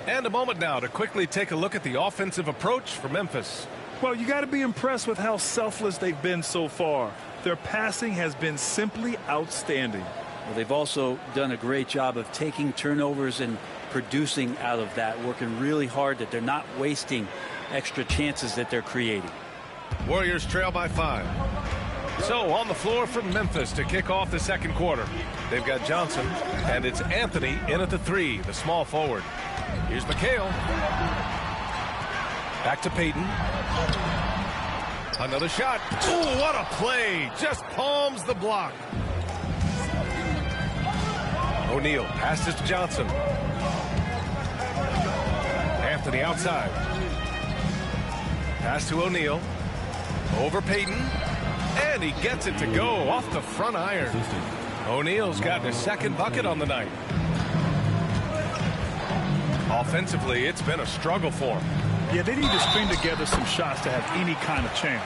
And a moment now to quickly take a look at the offensive approach for Memphis. Well, you got to be impressed with how selfless they've been so far. Their passing has been simply outstanding. Well, they've also done a great job of taking turnovers and producing out of that, working really hard that they're not wasting extra chances that they're creating. Warriors trail by 5. So on the floor from Memphis to kick off the second quarter. They've got Johnson, and it's Anthony in at the 3, the small forward. Here's McHale. Back to Payton. Another shot. Ooh, what a play. Just palms the block. O'Neal passes to Johnson. Anthony outside. Pass to O'Neal. Over Payton. And he gets it to go off the front iron. O'Neal's gotten his second bucket on the night. Offensively, it's been a struggle for him. Yeah, they need to string together some shots to have any kind of chance.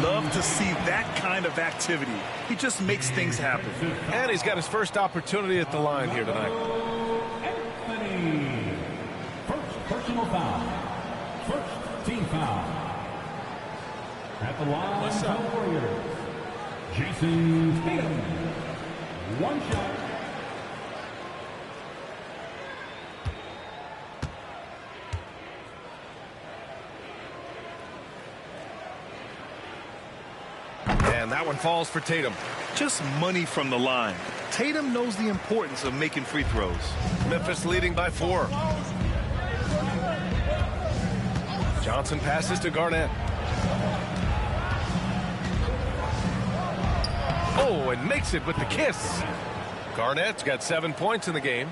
Love to see that kind of activity. He just makes things happen. And he's got his first opportunity at the line here tonight. Anthony. First personal foul. First team foul. At the line for the Warriors, Jason Tatum. One shot. And that one falls for Tatum. Just money from the line. Tatum knows the importance of making free throws. Memphis leading by 4. Johnson passes to Garnett. Oh, and makes it with the kiss. Garnett's got 7 points in the game.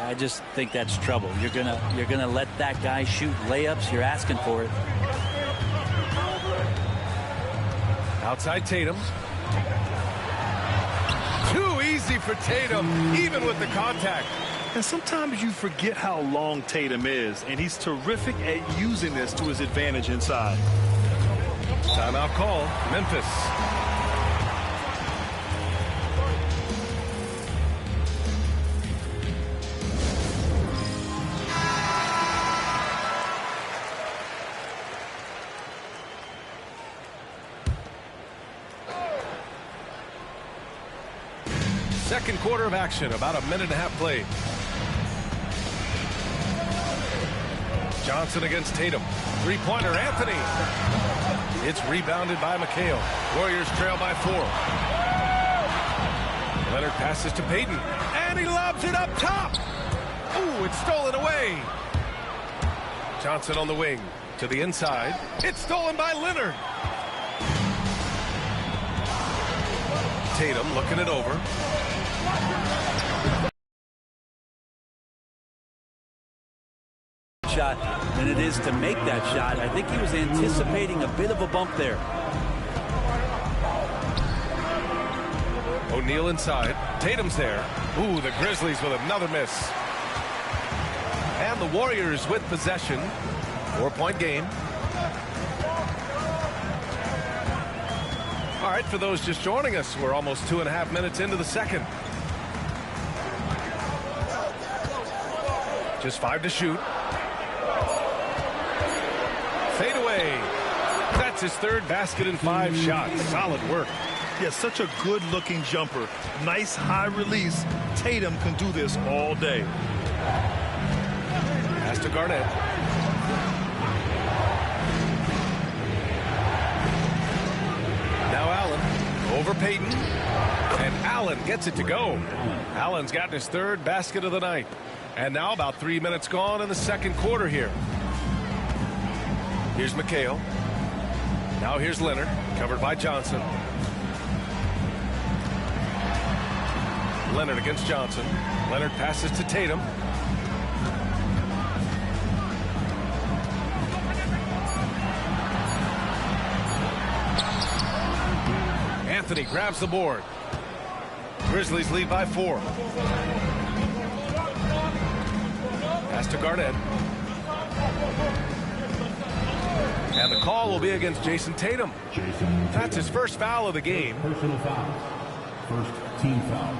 I just think that's trouble. You're gonna let that guy shoot layups. You're asking for it. Outside Tatum. Too easy for Tatum, even with the contact. And sometimes you forget how long Tatum is, and he's terrific at using this to his advantage inside. Timeout call, Memphis. Second quarter of action, about a minute and a half played. Johnson against Tatum. Three-pointer, Anthony. It's rebounded by McHale. Warriors trail by 4. Leonard passes to Payton. And he lobs it up top. Ooh, it's stolen away. Johnson on the wing. To the inside. It's stolen by Leonard. Tatum looking it over. Shot than it is to make that shot. I think he was anticipating a bit of a bump there. O'Neal inside. Tatum's there. Ooh, the Grizzlies with another miss. And the Warriors with possession. 4-point game. All right, for those just joining us, we're almost 2.5 minutes into the second. Just 5 to shoot. Fade away. That's his third basket in 5 shots. Solid work. Yeah, such a good-looking jumper. Nice high release. Tatum can do this all day. Pass to Garnett. Now Allen over Payton. And Allen gets it to go. Allen's gotten his third basket of the night. And now about 3 minutes gone in the second quarter here. Here's McHale. Now here's Leonard, covered by Johnson. Leonard against Johnson. Leonard passes to Tatum. Anthony grabs the board. Grizzlies lead by 4. Pass to Garnett. And the call will be against Jason Tatum. That's his first foul of the game. Personal foul. First team foul.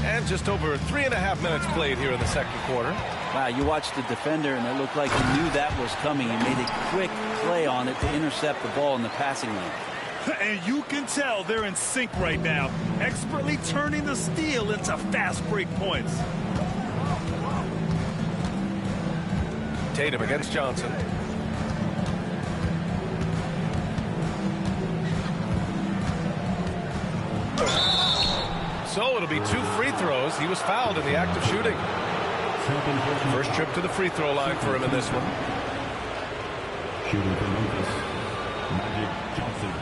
And just over 3.5 minutes played here in the second quarter. Wow, you watched the defender, and it looked like he knew that was coming. He made a quick play on it to intercept the ball in the passing lane. And you can tell they're in sync right now, expertly turning the steal into fast break points. Tatum against Johnson. So it'll be 2 free throws. He was fouled in the act of shooting. First trip to the free throw line for him in this one. Shooting for Memphis, Magic Johnson,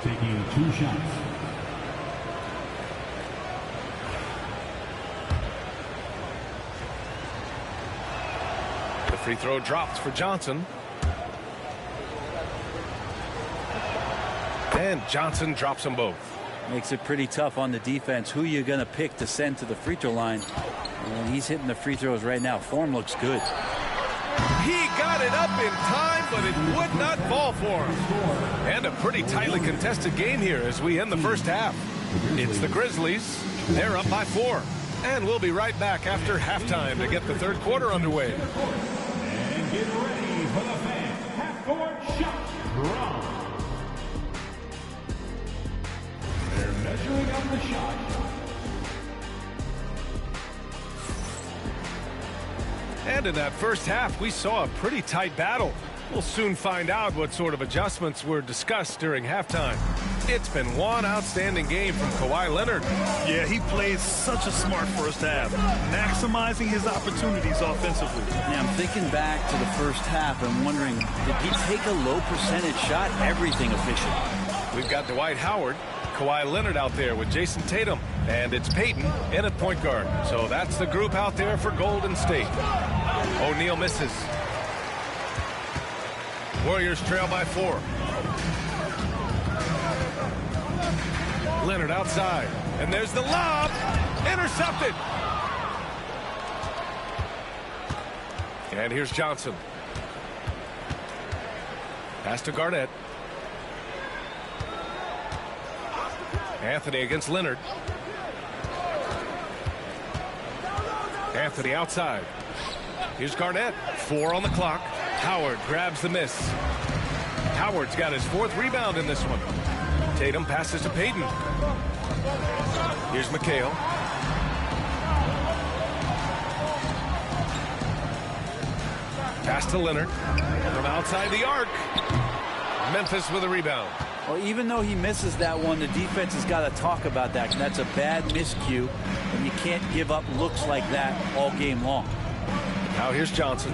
taking 2 shots. The free throw drops for Johnson. And Johnson drops them both. Makes it pretty tough on the defense. Who you going to pick to send to the free throw line? And he's hitting the free throws right now. Form looks good. He got it up in time, but it would not fall for him. And a pretty tightly contested game here as we end the first half. It's the Grizzlies. They're up by 4. And we'll be right back after halftime to get the third quarter underway. And get ready for the fans. Half-court shot. Wrong. They're measuring up the shot. And in that first half, we saw a pretty tight battle. We'll soon find out what sort of adjustments were discussed during halftime. It's been one outstanding game from Kawhi Leonard. Yeah, he played such a smart first half, maximizing his opportunities offensively. Yeah, I'm thinking back to the first half and wondering, did he take a low percentage shot? Everything efficient. We've got Dwight Howard, Kawhi Leonard out there with Jason Tatum, and it's Payton in at point guard. So that's the group out there for Golden State. O'Neal misses. Warriors trail by 4. Leonard outside, and there's the lob. Intercepted. And here's Johnson. Pass to Garnett. Anthony against Leonard. Anthony outside. Here's Garnett. 4 on the clock. Howard grabs the miss. Howard's got his 4th rebound in this one. Tatum passes to Payton. Here's McHale. Pass to Leonard. From outside the arc. Memphis with a rebound. Well, even though he misses that one, the defense has got to talk about that. That's a bad miscue, and you can't give up looks like that all game long. Now here's Johnson.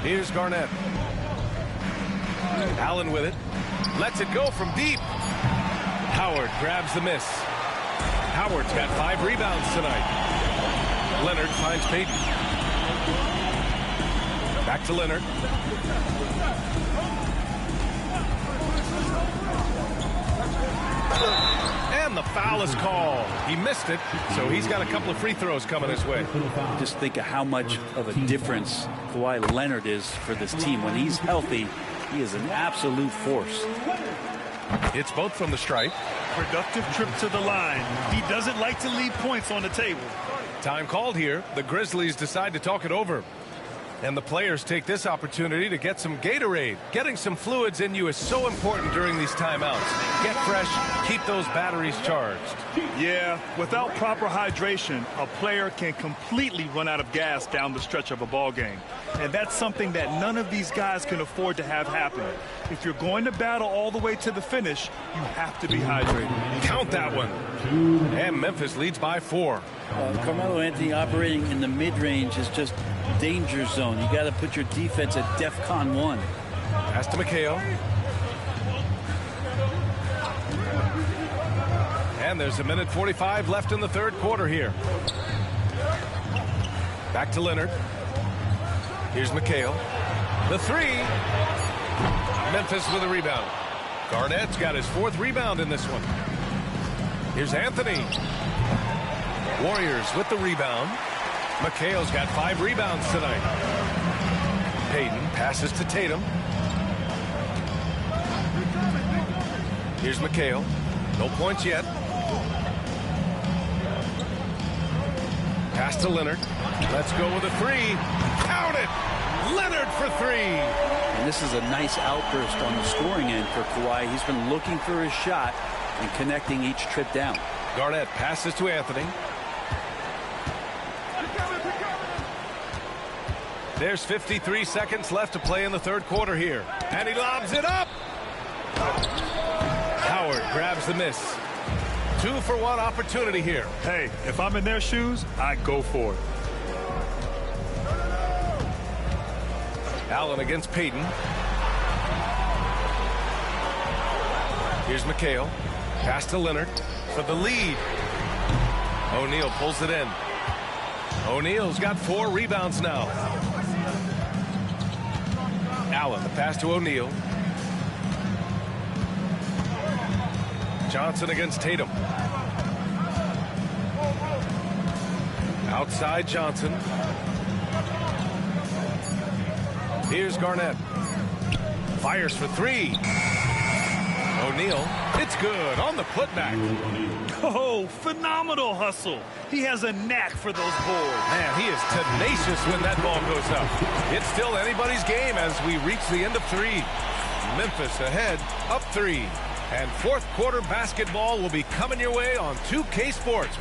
Here's Garnett. Allen with it. Lets it go from deep. Howard grabs the miss. Howard's got 5 rebounds tonight. Leonard finds Payton. Back to Leonard. foul is called. He missed it, so he's got a couple of free throws coming his way. Just think of how much of a difference Kawhi Leonard is for this team. When he's healthy, he is an absolute force. It's both from the stripe. Productive trip to the line. He doesn't like to leave points on the table. Time called here. The Grizzlies decide to talk it over. And the players take this opportunity to get some Gatorade. Getting some fluids in you is so important during these timeouts. Get fresh, keep those batteries charged. Yeah, without proper hydration, a player can completely run out of gas down the stretch of a ball game. And that's something that none of these guys can afford to have happen. If you're going to battle all the way to the finish, you have to be hydrated. Count that one. And Memphis leads by 4. Carmelo Anthony operating in the mid-range is just danger zone. You got to put your defense at DEFCON 1. Pass to McHale. And there's a minute 45 left in the third quarter here. Back to Leonard. Here's McHale. The 3. Memphis with a rebound. Garnett's got his 4th rebound in this one. Here's Anthony. Warriors with the rebound. McHale's got 5 rebounds tonight. Payton passes to Tatum. Here's McHale. No points yet. Pass to Leonard. Let's go with a 3. Count it! Leonard for 3. And this is a nice outburst on the scoring end for Kawhi. He's been looking for his shot and connecting each trip down. Garnett passes to Anthony. There's 53 seconds left to play in the third quarter here. And he lobs it up. Howard grabs the miss. 2-for-1 opportunity here. Hey, if I'm in their shoes, I go for it. Allen against Payton. Here's McHale. Pass to Leonard for the lead. O'Neal pulls it in. O'Neal's got 4 rebounds now. Allen, the pass to O'Neal. Johnson against Tatum. Outside Johnson. Here's Garnett. Fires for 3. O'Neal. It's good on the putback. Oh, phenomenal hustle. He has a knack for those boards. Man, he is tenacious when that ball goes up. It's still anybody's game as we reach the end of 3. Memphis ahead, up 3. And fourth quarter basketball will be coming your way on 2K Sports.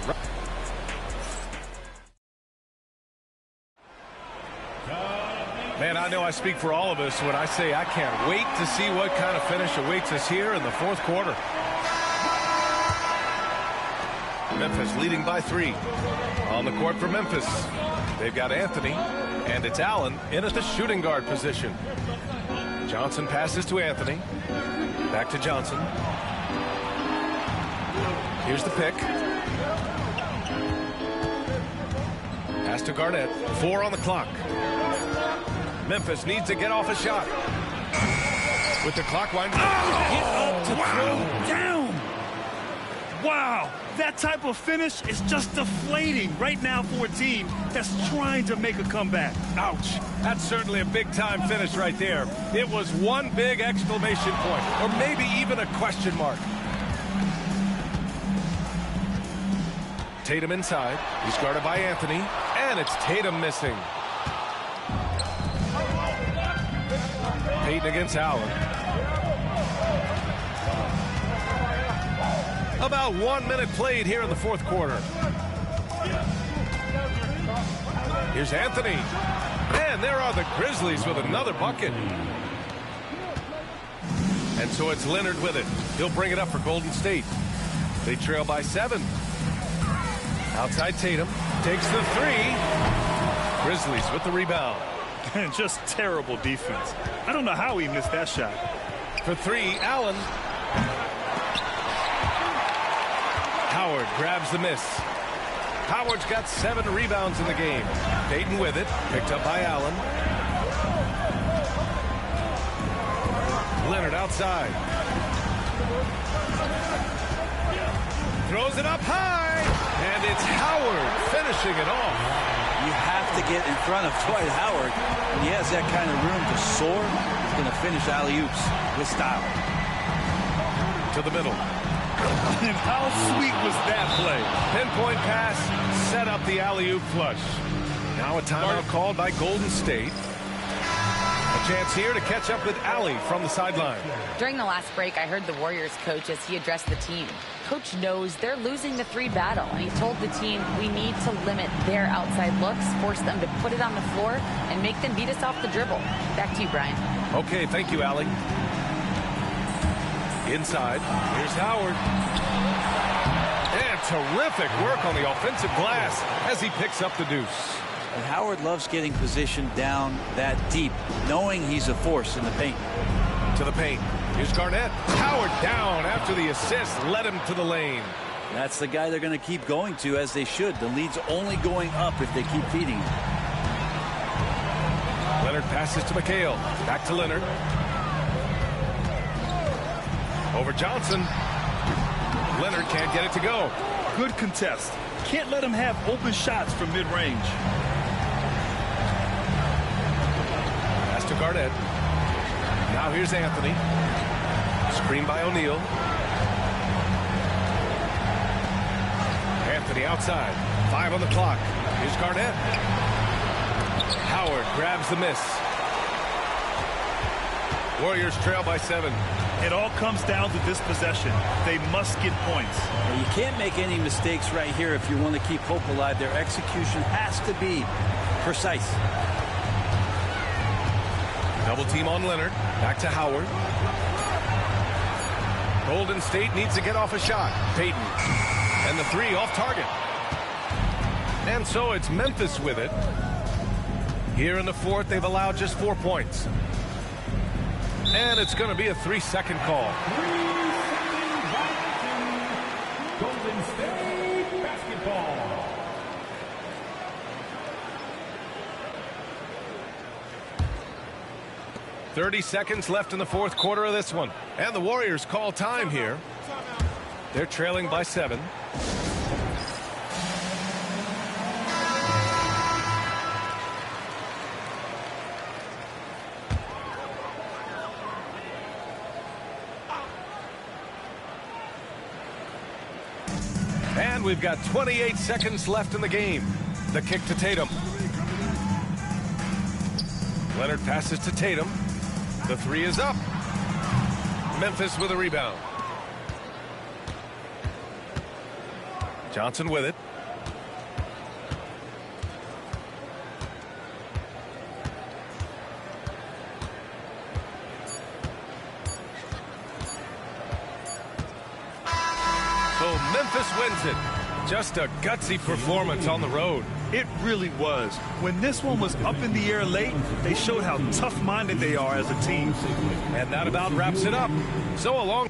Man, I know I speak for all of us when I say I can't wait to see what kind of finish awaits us here in the fourth quarter. Memphis leading by 3. On the court for Memphis, they've got Anthony, and it's Allen in at the shooting guard position. Johnson passes to Anthony. Back to Johnson. Here's the pick. Pass to Garnett. 4 on the clock. Memphis needs to get off a shot. With the clock winding. Get up to throw down. Wow, that type of finish is just deflating right now for a team that's trying to make a comeback. Ouch. That's certainly a big-time finish right there. It was one big exclamation point, or maybe even a question mark. Tatum inside. He's guarded by Anthony, and it's Tatum missing. Payton against Allen. About 1 minute played here in the fourth quarter. Here's Anthony. And there are the Grizzlies with another bucket. And so it's Leonard with it. He'll bring it up for Golden State. They trail by 7. Outside Tatum. Takes the 3. Grizzlies with the rebound. And just terrible defense. I don't know how he missed that shot. For 3, Allen. Howard grabs the miss. Howard's got 7 rebounds in the game. Payton with it. Picked up by Allen. Leonard outside. Throws it up high, and it's Howard finishing it off. You have to get in front of Dwight Howard. When he has that kind of room to soar, he's going to finish alley-oops with style. To the middle. And how sweet was that play? Pinpoint pass, set up the alley-oop flush. Now a timeout called by Golden State. A chance here to catch up with Allie from the sideline. During the last break, I heard the Warriors coach as he addressed the team. Coach knows they're losing the 3 battle, and he told the team we need to limit their outside looks, force them to put it on the floor, and make them beat us off the dribble. Back to you, Brian. Okay, thank you, Allie. Inside, here's Howard. And terrific work on the offensive glass as he picks up the deuce. And Howard loves getting positioned down that deep, knowing he's a force in the paint. To the paint. Here's Garnett. Howard down after the assist led him to the lane. That's the guy they're going to keep going to, as they should. The lead's only going up if they keep feeding him. Leonard passes to McHale. Back to Leonard. Over Johnson. Leonard can't get it to go. Good contest. Can't let him have open shots from mid-range. Pass to Garnett. Now here's Anthony. Screen by O'Neal. Anthony outside. 5 on the clock. Here's Garnett. Howard grabs the miss. Warriors trail by 7. It all comes down to this possession. They must get points. And you can't make any mistakes right here if you want to keep hope alive. Their execution has to be precise. Double team on Leonard. Back to Howard. Golden State needs to get off a shot. Payton. And the 3 off target. And so it's Memphis with it. Here in the 4th, they've allowed just 4 points. And it's going to be a 3-second call. 3-second violation. Golden State basketball. .30 seconds left in the 4th quarter of this one. And the Warriors call time here. They're trailing by 7. And we've got 28 seconds left in the game. The kick to Tatum. Leonard passes to Tatum. The 3 is up. Memphis with a rebound. Johnson with it. So Memphis wins it. Just a gutsy performance on the road. It really was. When this one was up in the air late, they showed how tough-minded they are as a team. And that about wraps it up. So along.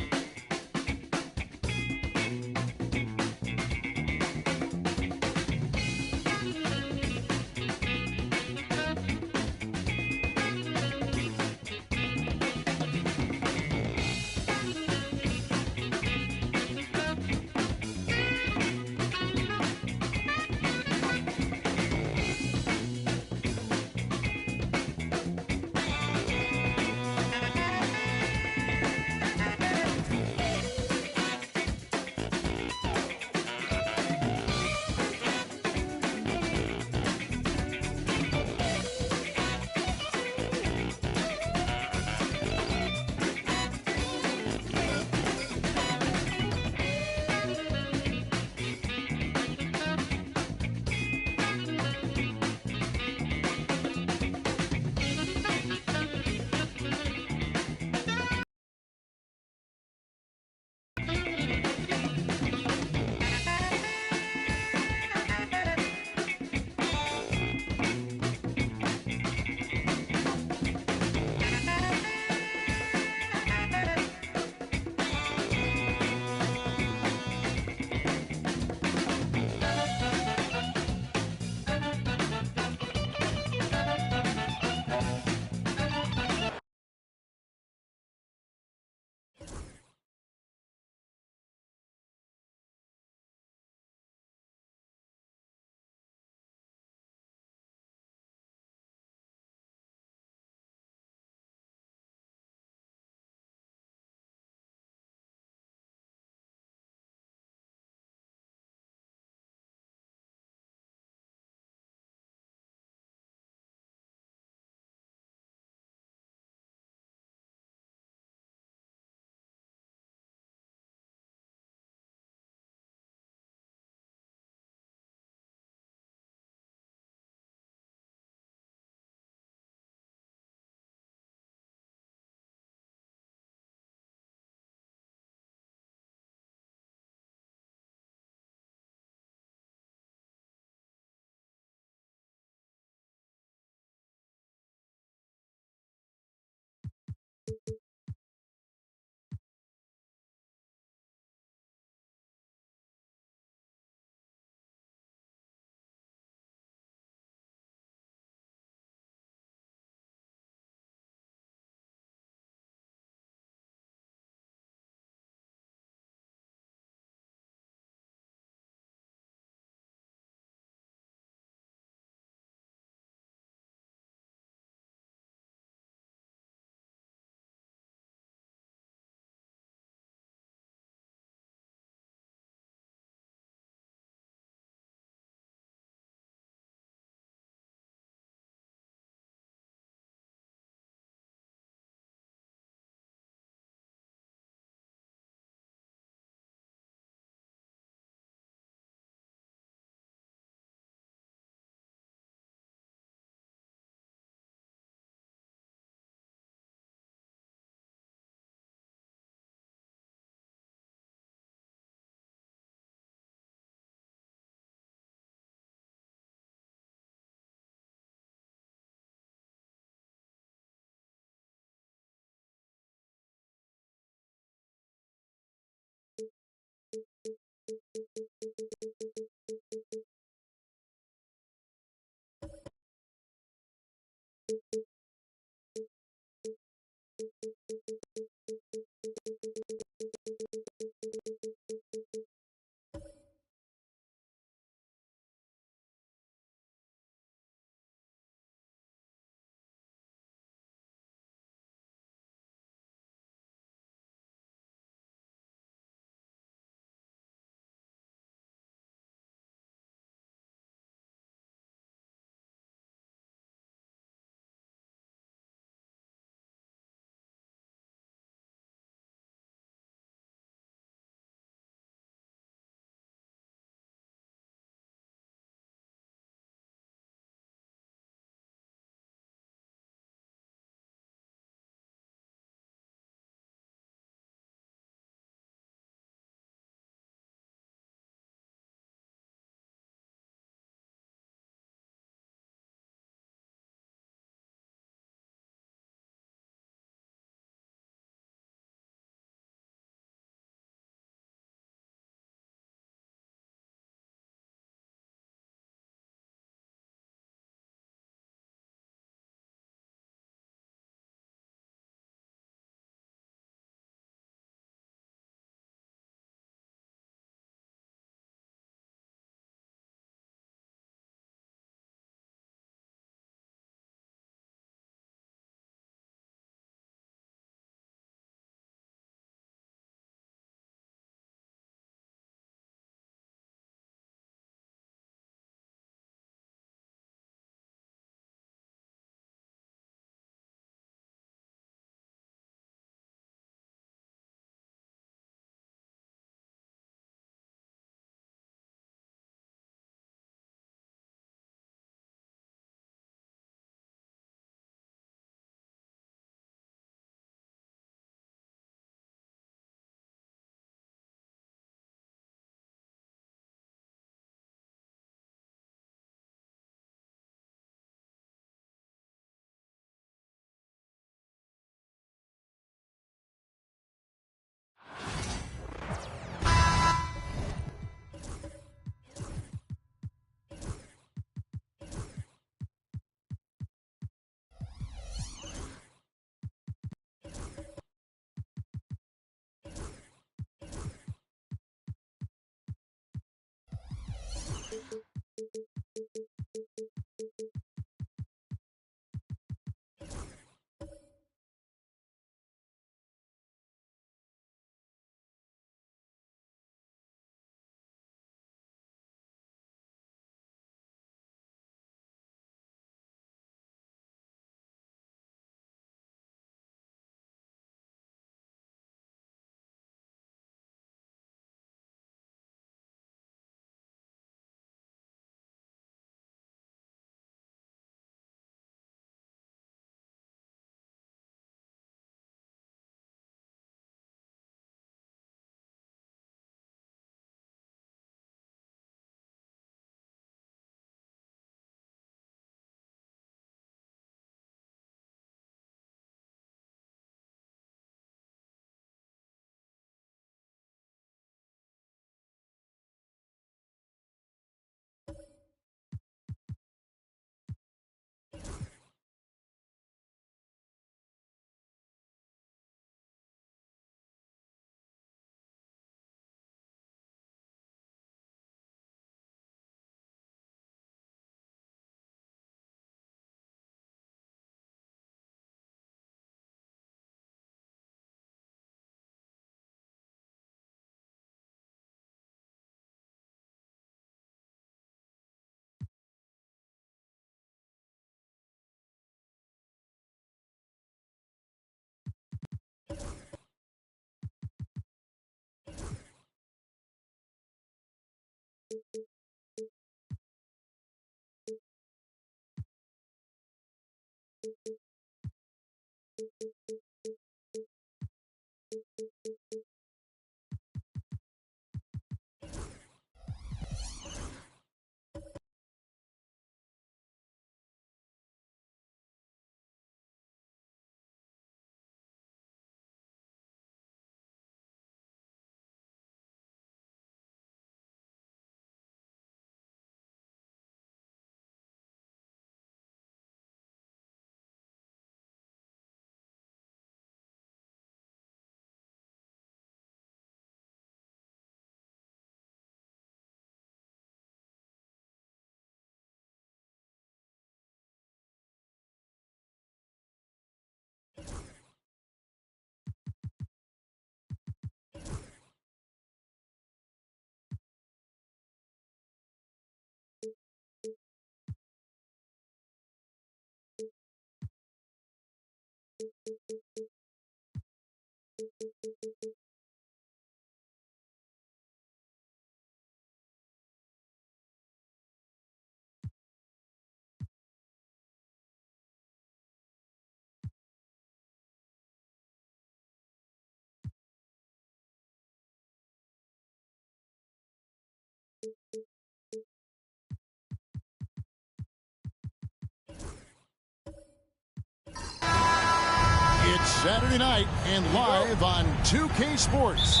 It's Saturday night and live on 2K Sports.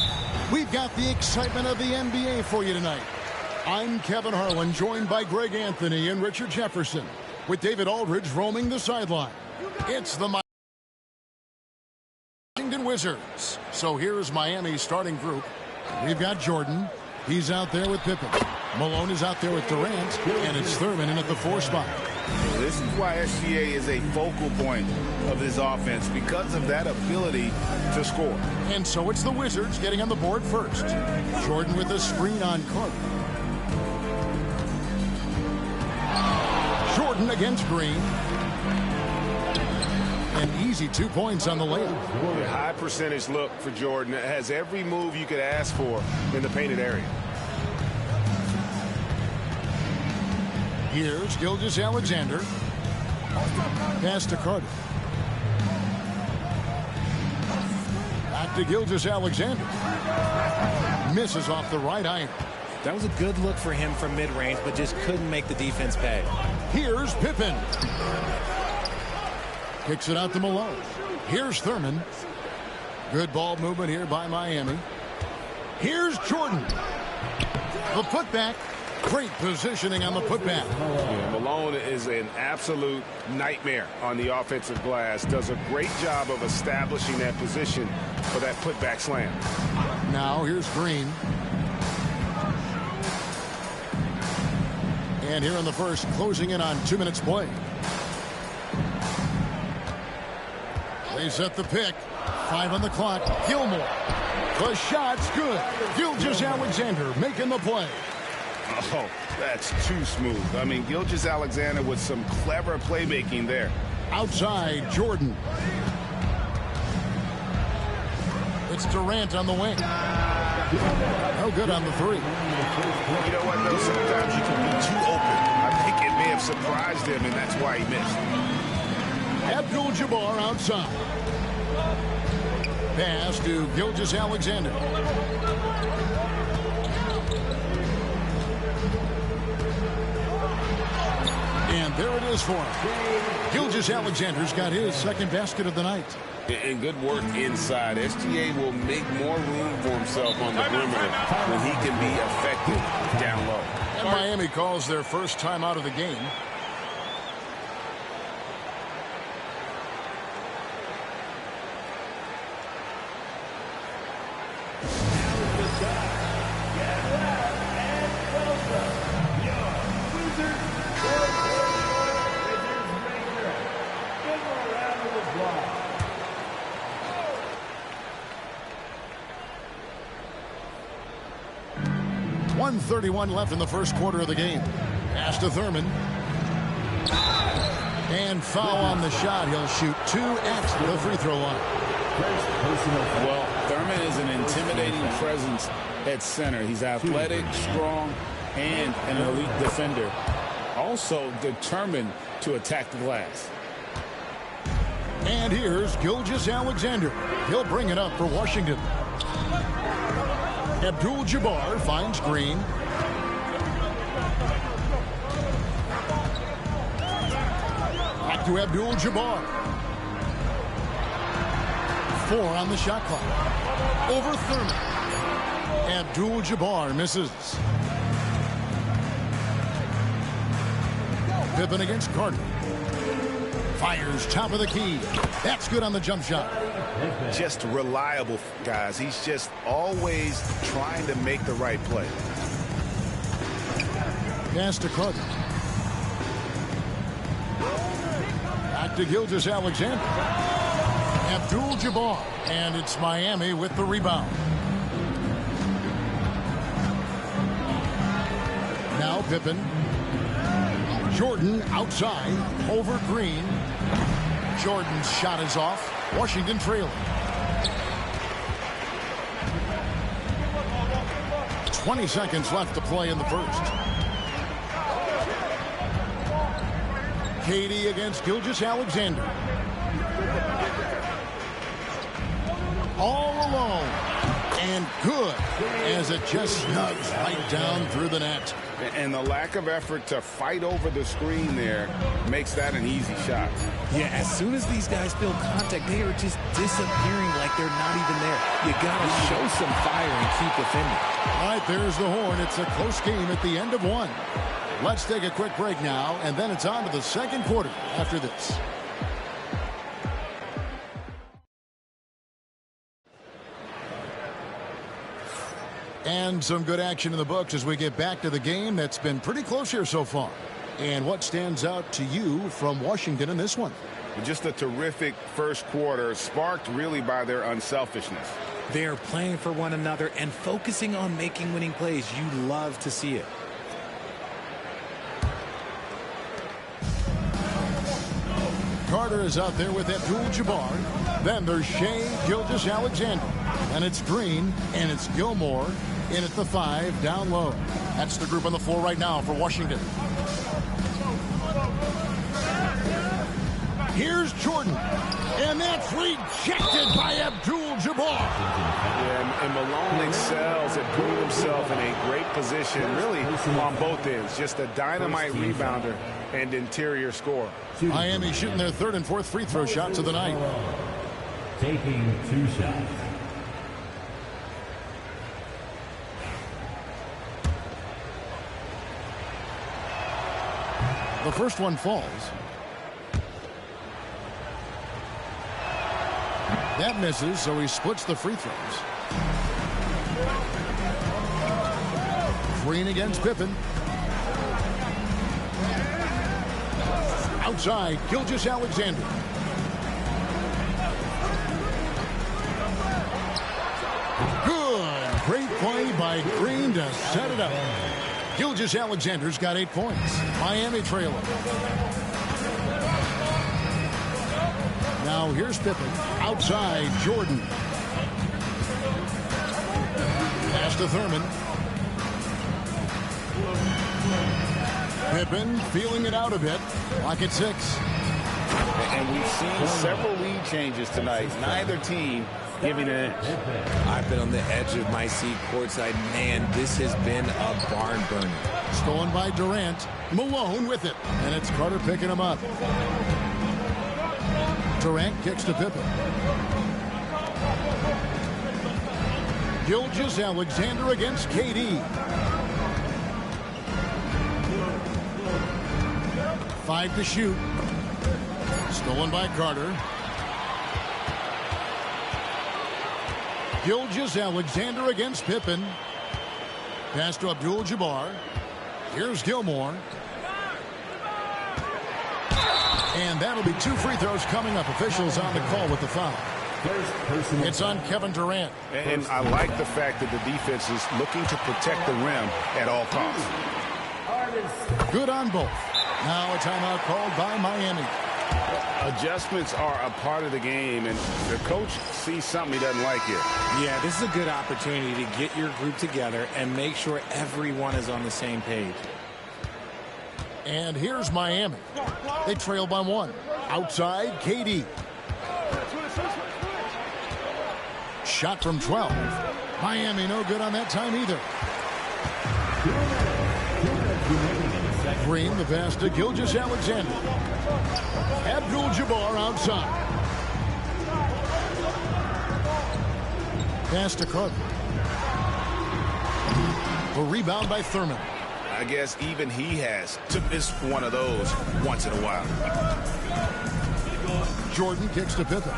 We've got the excitement of the NBA for you tonight. I'm Kevin Harlan, joined by Greg Anthony and Richard Jefferson, with David Aldridge roaming the sideline. It's the Washington Wizards. So here's Miami's starting group. We've got Jordan. He's out there with Pippen. Malone is out there with Durant, and it's Thurman in at the 4 spot. This is why SGA is a focal point of this offense, because of that ability to score. And so it's the Wizards getting on the board first. Jordan with a screen on Carter. Jordan against Green. An easy 2 points on the layup. A high percentage look for Jordan. It has every move you could ask for in the painted area. Here's Gilgeous-Alexander. Pass to Carter. Back to Gilgeous-Alexander. Misses off the right iron. That was a good look for him from mid-range, but just couldn't make the defense pay. Here's Pippen. Kicks it out to Malone. Here's Thurman. Good ball movement here by Miami. Here's Jordan. The putback. Great positioning on the putback. Yeah, Malone is an absolute nightmare on the offensive glass. Does a great job of establishing that position for that putback slam. Now here's Green. And here in the first, closing in on 2 minutes play. They set the pick. 5 on the clock. Gilmore. The shot's good. Gilgeous-Alexander making the play. Oh, that's too smooth. I mean, Gilgeous-Alexander with some clever playmaking there. Outside, Jordan. It's Durant on the wing. No good on the 3. You know what, though? Sometimes you can be too open. I think it may have surprised him, and that's why he missed. Abdul-Jabbar outside. Pass to Gilgeous-Alexander. And there it is for him. Gilgeous-Alexander's got his second basket of the night. And good work inside. SGA will make more room for himself on the perimeter when he can be effective down low. And Miami calls their first time out of the game. .131 left in the first quarter of the game. Pass to Thurman. And foul on the shot. He'll shoot 2 at the free throw line. Well, Thurman is an intimidating presence at center. He's athletic, strong, and an elite defender. Also determined to attack the glass. And here's Gilgeous-Alexander. He'll bring it up for Washington. Abdul-Jabbar finds Green. Back to Abdul-Jabbar. 4 on the shot clock. Over Thurman. Abdul-Jabbar misses. Pippen against Carter. Fires top of the key. That's good on the jump shot. Just reliable, guys. He's just always trying to make the right play. Pass to Carter. Back to Gilgeous-Alexander. Abdul-Jabbar. And it's Miami with the rebound. Now Pippen. Jordan outside. Over Green. Jordan's shot is off. Washington trailing. 20 seconds left to play in the first. KD against Gilgeous-Alexander. All alone. And good, as it just snugs right down through the net. And the lack of effort to fight over the screen there makes that an easy shot. Yeah, as soon as these guys feel contact, they are just disappearing like they're not even there. You got to show some fire and keep defending. All right, there's the horn. It's a close game at the end of one. Let's take a quick break now, and then it's on to the second quarter after this. And some good action in the books as we get back to the game that's been pretty close here so far. And what stands out to you from Washington in this one? Just a terrific first quarter, sparked really by their unselfishness. They are playing for one another and focusing on making winning plays. You love to see it. Carter is out there with Abdul-Jabbar. Then there's Shea Gilgeous-Alexander. And it's Green, and it's Gilmore in at the 5 down low. That's the group on the floor right now for Washington. Here's Jordan, and that's rejected by Abdul-Jabbar. Yeah, and Malone excels at putting himself in a great position, really on both ends. Just a dynamite rebounder and interior scorer. Miami shooting their third and fourth free throw shots of the night. Taking 2 shots. The first one falls. That misses, so he splits the free throws. Green against Pippen. Outside, Gilgeous-Alexander. Good. Great play by Green to set it up. Gilgeous-Alexander's got 8 points. Miami trailing. Now here's Pippen. Outside, Jordan. Pass to Thurman. Pippen feeling it out a bit. Lock at 6. And we've seen several lead changes tonight. Neither team giving an inch. I've been on the edge of my seat courtside. Man, this has been a barn burner. Stolen by Durant. Malone with it. And it's Carter picking him up. Durant kicks to Pippen. Gilgeous-Alexander against KD. 5 to shoot. Stolen by Carter. Gilgeous-Alexander against Pippen. Pass to Abdul-Jabbar. Here's Gilmore. And that'll be 2 free throws coming up. Officials on the call with the foul. It's on Kevin Durant. And I like the fact that the defense is looking to protect the rim at all costs. Good on both. Now a timeout called by Miami. Adjustments are a part of the game, and the coach sees something he doesn't like here. Yeah, this is a good opportunity to get your group together and make sure everyone is on the same page. And here's Miami. They trail by 1. Outside, KD. Shot from 12. Miami no good on that time either. Green, the pass to Gilgeous-Alexander. Abdul-Jabbar outside. Pass to Carter. A rebound by Thurman. I guess even he has to miss one of those once in a while. Jordan kicks to Pippen.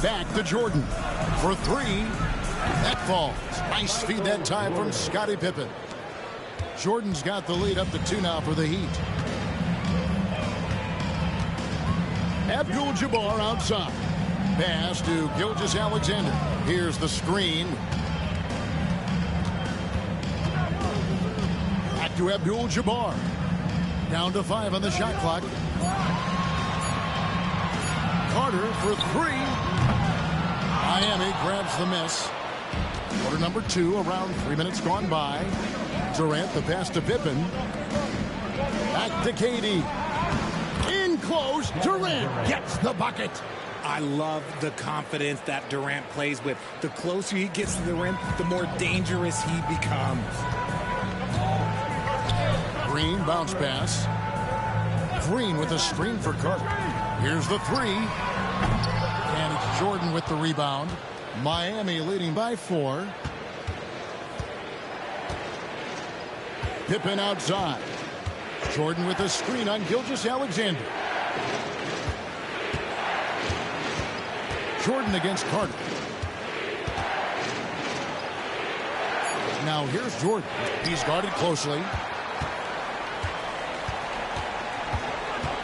Back to Jordan for 3. That falls. Nice feed that time from Scottie Pippen. Jordan's got the lead up to 2 now for the Heat. Abdul-Jabbar outside. Pass to Gilgeous-Alexander. Here's the screen. Back to Abdul-Jabbar. Down to 5 on the shot clock. Carter for three. Miami grabs the miss. Quarter number 2, around 3 minutes gone by. Durant, the pass to Pippen. Back to KD. In close, Durant gets the bucket. I love the confidence that Durant plays with. The closer he gets to the rim, the more dangerous he becomes. Green bounce pass. Green with a screen for Carter. Here's the three. And it's Jordan with the rebound. Miami leading by 4. Pippen outside. Jordan with a screen on Gilgeous-Alexander. Jordan against Carter. Now here's Jordan. He's guarded closely.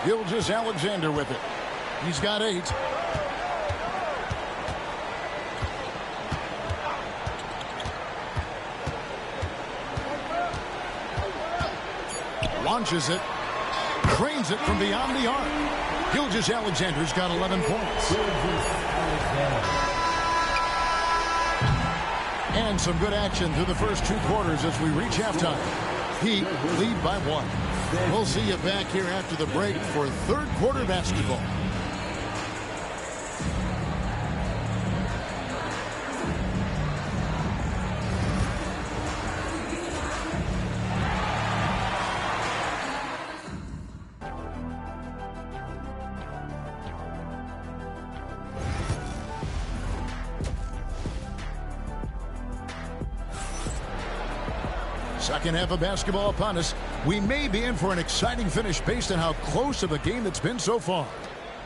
Gilgeous-Alexander with it. He's got 8. Launches it. Cranes it from beyond the arc. Gilgeous-Alexander's got 11 points. And some good action through the first 2 quarters as we reach halftime. Heat lead by 1. We'll see you back here after the break for third quarter basketball. Second half of basketball upon us. We may be in for an exciting finish based on how close of a game it's been so far.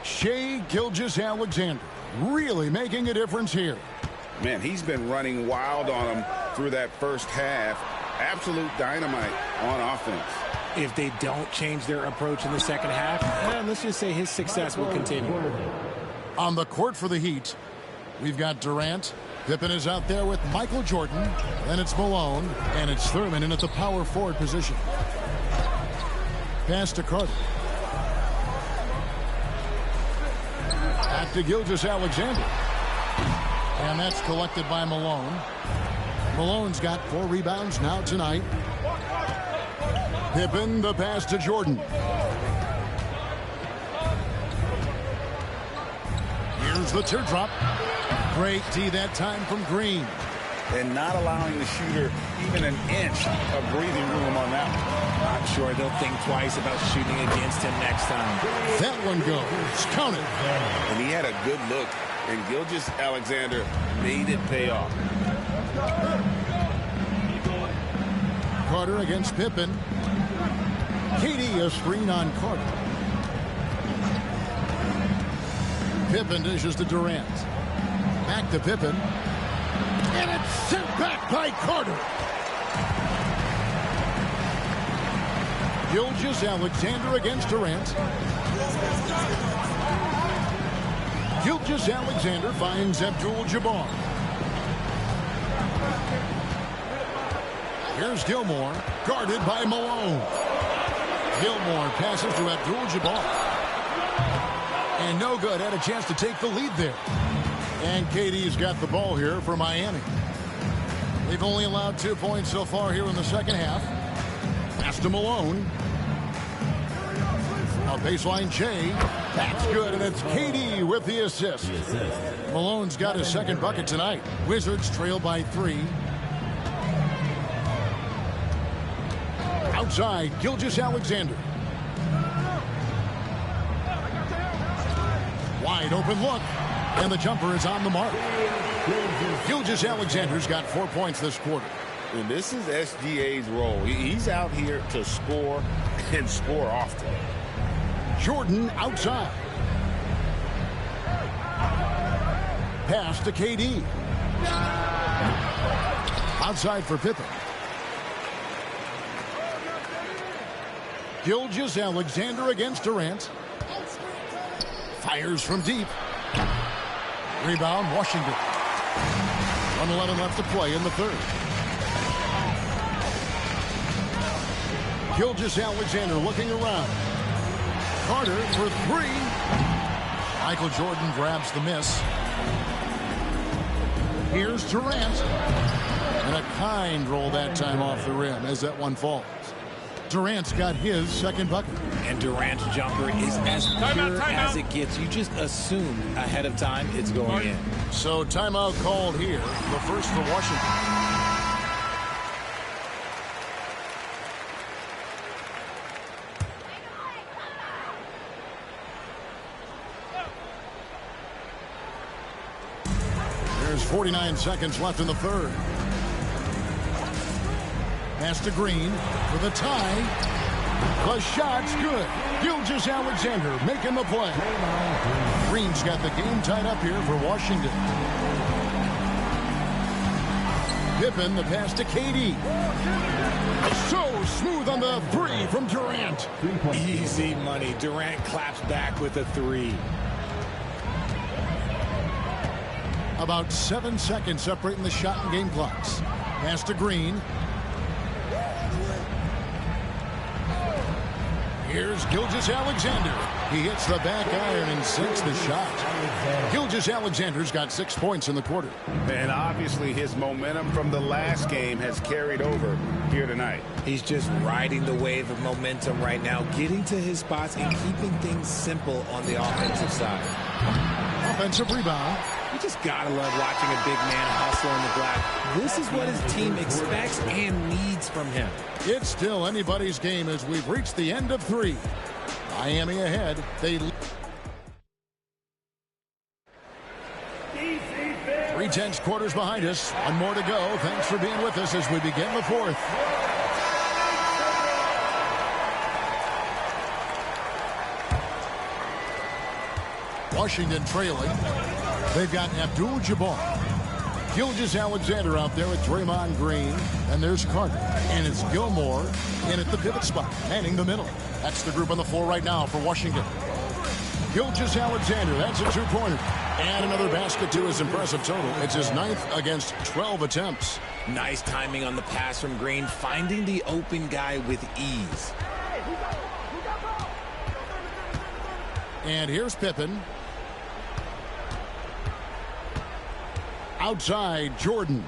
Shai Gilgeous-Alexander really making a difference here. Man, he's been running wild on him through that first half. Absolute dynamite on offense. If they don't change their approach in the second half, let's just say his success will continue. On the court for the Heat, we've got Durant. Pippen is out there with Michael Jordan. Then it's Malone. And it's Thurman in at the power forward position. Pass to Carter. Back to Gilgeous-Alexander. And that's collected by Malone. Malone's got 4 rebounds now tonight. Pippen, the pass to Jordan. Here's the teardrop. Great D that time from Green. And not allowing the shooter even an inch of breathing room on that one. I'm sure they'll think twice about shooting against him next time. That one goes. Count it. And he had a good look. And Gilgeous-Alexander made it pay off. Carter against Pippen. KD a screen on Carter. Pippen dishes to Durant. Back to Pippen. And it's sent back by Carter. Gilgeous-Alexander against Durant. Gilgeous-Alexander finds Abdul-Jabbar. Here's Gilmore, guarded by Malone. Gilmore passes to Abdul-Jabbar. And no good, had a chance to take the lead there. And KD's got the ball here for Miami. They've only allowed 2 points so far here in the second half. Pass to Malone. A baseline Jay. That's good, and it's KD with the assist. Malone's got his second bucket tonight. Wizards trail by 3. Outside, Gilgeous-Alexander. Wide open look. And the jumper is on the mark. Gilgeous-Alexander's got 4 points this quarter. And this is SGA's role. He's out here to score and score often. Jordan outside. Pass to KD. Outside for Pippen. Gilgeous-Alexander against Durant. Fires from deep. Rebound, Washington. 1:11 left to play in the third. Gilgeous-Alexander looking around. Carter for 3. Michael Jordan grabs the miss. Here's Durant. And a kind roll that time off the rim as that one falls. Durant's got his second bucket. And Durant's jumper is as pure as it gets. You just assume ahead of time it's going in. So timeout called here. The first for Washington. There's 49 seconds left in the third. Pass to Green for the tie. The shot's good. Gilgeous-Alexander making the play. Green's got the game tied up here for Washington. Pippen, the pass to KD. So smooth on the three from Durant. Easy money. Durant claps back with a three. About 7 seconds separating the shot and game clocks. Pass to Green. Here's Gilgeous-Alexander. He hits the back iron and sinks the shot. Gilgeous-Alexander's got 6 points in the quarter. And obviously his momentum from the last game has carried over here tonight. He's just riding the wave of momentum right now, getting to his spots and keeping things simple on the offensive side. Offensive rebound. You just gotta love watching a big man hustle in the glass. This is what his team expects and needs from him. It's still anybody's game as we've reached the end of 3. Miami ahead. They 3/10 quarters behind us. One more to go. Thanks for being with us as we begin the fourth. Washington trailing. They've got Abdul-Jabbar. Gilgeous-Alexander out there with Draymond Green. And there's Carter. And it's Gilmore in at the pivot spot, manning the middle. That's the group on the floor right now for Washington. Gilgeous-Alexander, that's a 2-pointer. And another basket to his impressive total. It's his 9th against 12 attempts. Nice timing on the pass from Green, finding the open guy with ease. And here's Pippen. Outside, Jordan.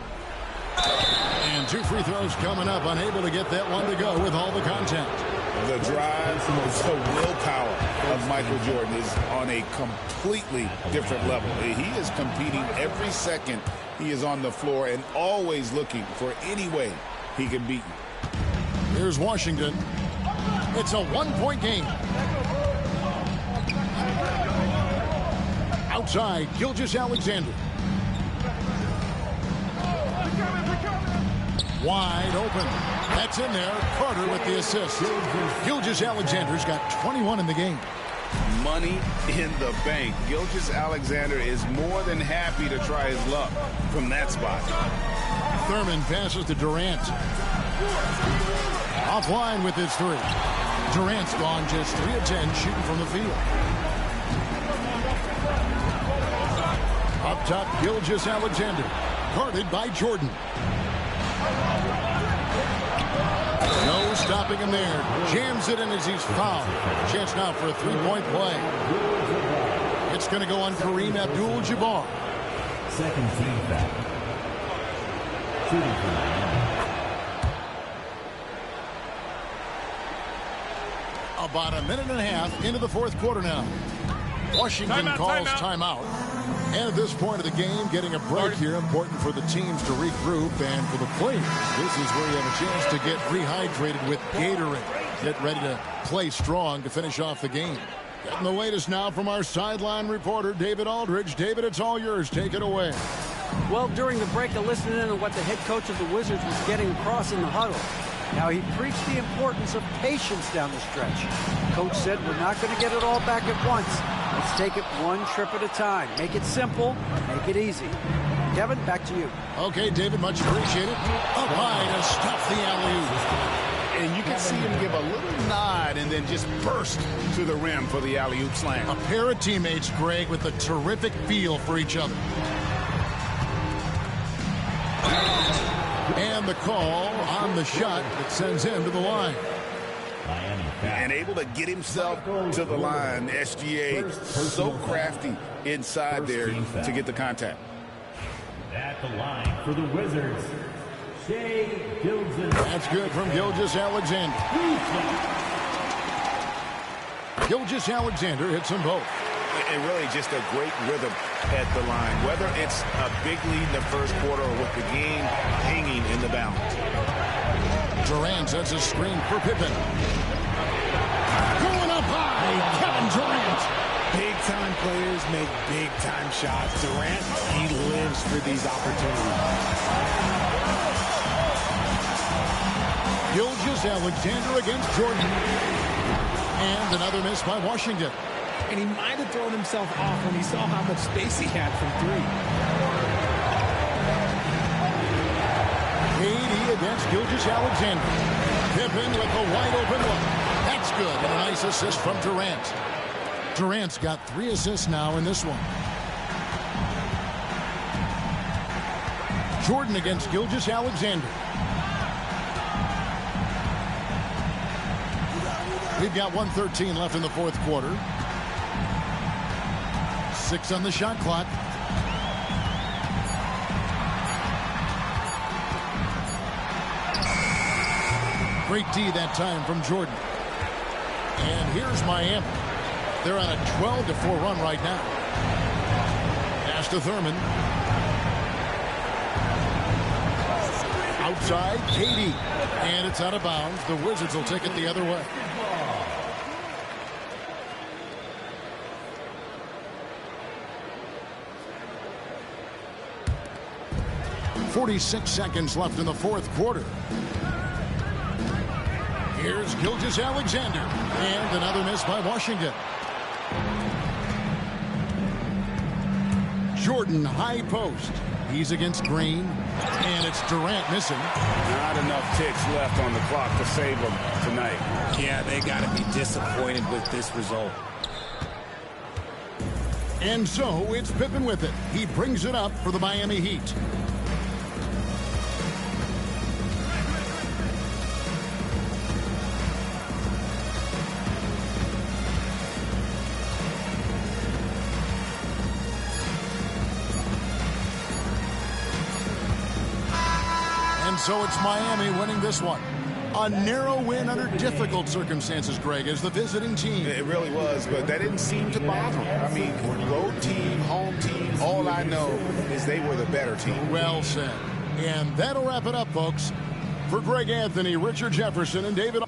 And 2 free throws coming up. Unable to get that one to go with all the contact. The drive, the willpower of Michael Jordan is on a completely different level. He is competing every second he is on the floor and always looking for any way he can beat you. Here's Washington. It's a 1-point game. Outside, Gilgeous-Alexander. Wide open. That's in there. Carter with the assist. Gilgeous-Alexander's got 21 in the game. Money in the bank. Gilgeous-Alexander is more than happy to try his luck from that spot. Thurman passes to Durant. Offline with his 3. Durant's gone just 3 of 10 shooting from the field. Up top, Gilgeous-Alexander. Guarded by Jordan. No stopping him there. Jams it in as he's fouled. Chance now for a 3-point play. It's going to go on Kareem Abdul-Jabbar. Second team foul. Shooting About a minute and a half into the fourth quarter now. Washington calls timeout. And at this point of the game, getting a break here, important for the teams to regroup, and for the players, this is where you have a chance to get rehydrated with Gatorade. Get ready to play strong to finish off the game. Getting the latest now from our sideline reporter, David Aldridge. David, it's all yours. Take it away. Well, during the break, I listened in on what the head coach of the Wizards was getting across in the huddle. Now, he preached the importance of patience down the stretch. Coach said, we're not going to get it all back at once. Let's take it one trip at a time. Make it simple, make it easy. Kevin, back to you. Okay, David, much appreciated. Up high to stuff the alley-oop. And you can see him give a little nod and then just burst to the rim for the alley-oop slam. A pair of teammates, Greg, with a terrific feel for each other. And the call on the shot that sends him to the line. and able to get himself to the line. SGA so crafty inside there to get the contact. At the line for the Wizards, Shai Gilgeous. That's good from Gilgeous-Alexander. Gilgeous-Alexander hits them both. And really just a great rhythm at the line, whether it's a big lead in the first quarter or with the game hanging in the balance. Durant sets a screen for Pippen. Going up high, Kevin Durant. Big-time players make big-time shots. Durant, he lives for these opportunities. Gilgeous-Alexander against Jordan. And another miss by Washington. And he might have thrown himself off when he saw how much space he had from three. KD against Gilgeous-Alexander. Pippen with a wide open look. That's good. And a nice assist from Durant. Durant's got 3 assists now in this one. Jordan against Gilgeous-Alexander. We've got 1:13 left in the fourth quarter. 6 on the shot clock. Great D that time from Jordan. And here's Miami. They're on a 12-4 run right now. Pass to Thurman. Outside, KD. And it's out of bounds. The Wizards will take it the other way. .46 seconds left in the fourth quarter. Here's Gilgeous-Alexander. And another miss by Washington. Jordan, high post. He's against Green. And it's Durant missing. Not enough ticks left on the clock to save them tonight. Yeah, they got to be disappointed with this result. And so it's Pippen with it. He brings it up for the Miami Heat. So it's Miami winning this one. A narrow win under difficult circumstances, Greg, as the visiting team. It really was, but that didn't seem to bother them. I mean, road team, home team, all I know is they were the better team. Well said. And that'll wrap it up, folks. For Greg Anthony, Richard Jefferson, and David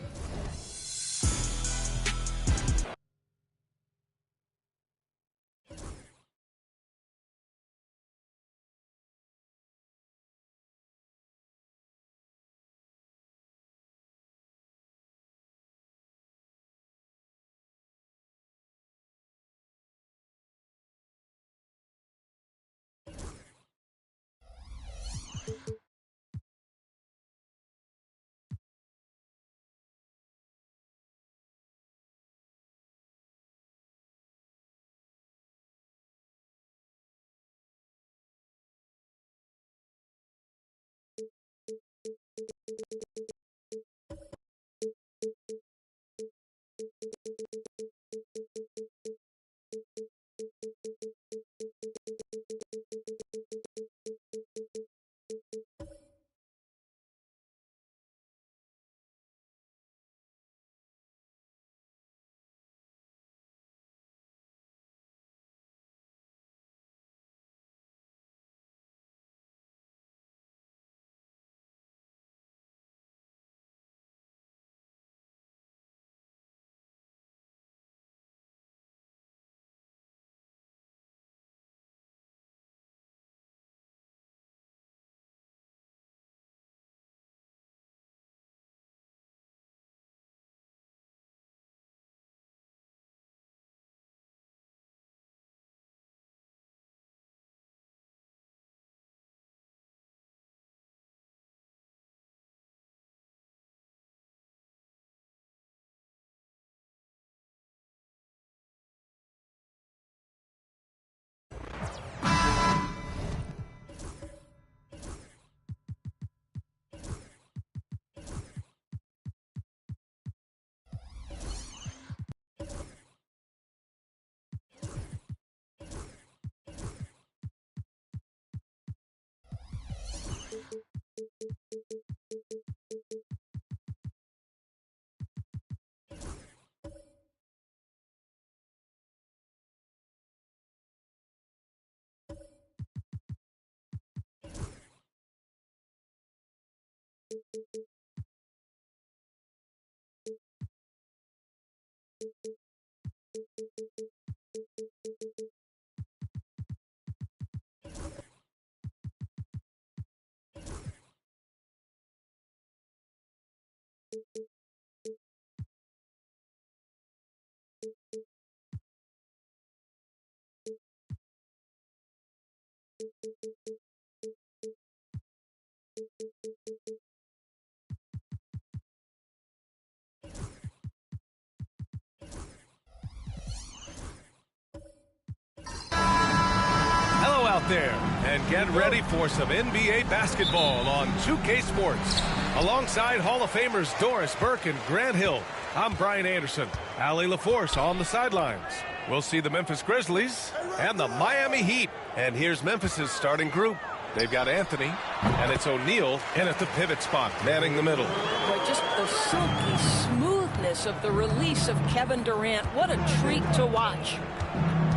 Hello out there, and get ready for some NBA basketball on 2K Sports. Alongside Hall of Famers Doris Burke and Grant Hill, I'm Brian Anderson. Allie LaForce on the sidelines. We'll see the Memphis Grizzlies and the Miami Heat. And here's Memphis's starting group. They've got Anthony, and it's O'Neal in at the pivot spot, manning the middle. Boy, just the silky smoothness of the release of Kevin Durant. What a treat to watch.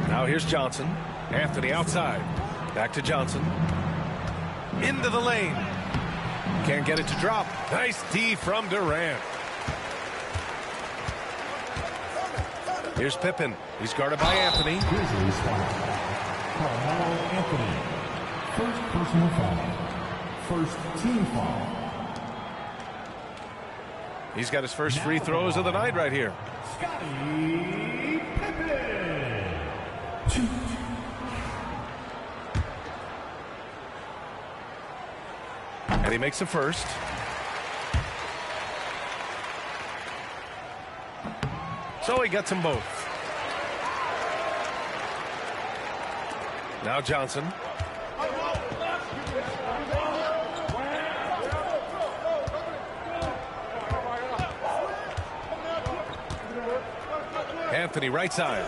Now here's Johnson. Anthony outside. Back to Johnson. Into the lane. Can't get it to drop. Nice D from Durant. Here's Pippen. He's guarded by Anthony. Grizzlies foul. Carmelo Anthony. First personal foul. First team foul. He's got his first free throws of the night right here. Scottie Pippen. 2. And he makes the first. So he gets them both. Now Johnson. Anthony right side.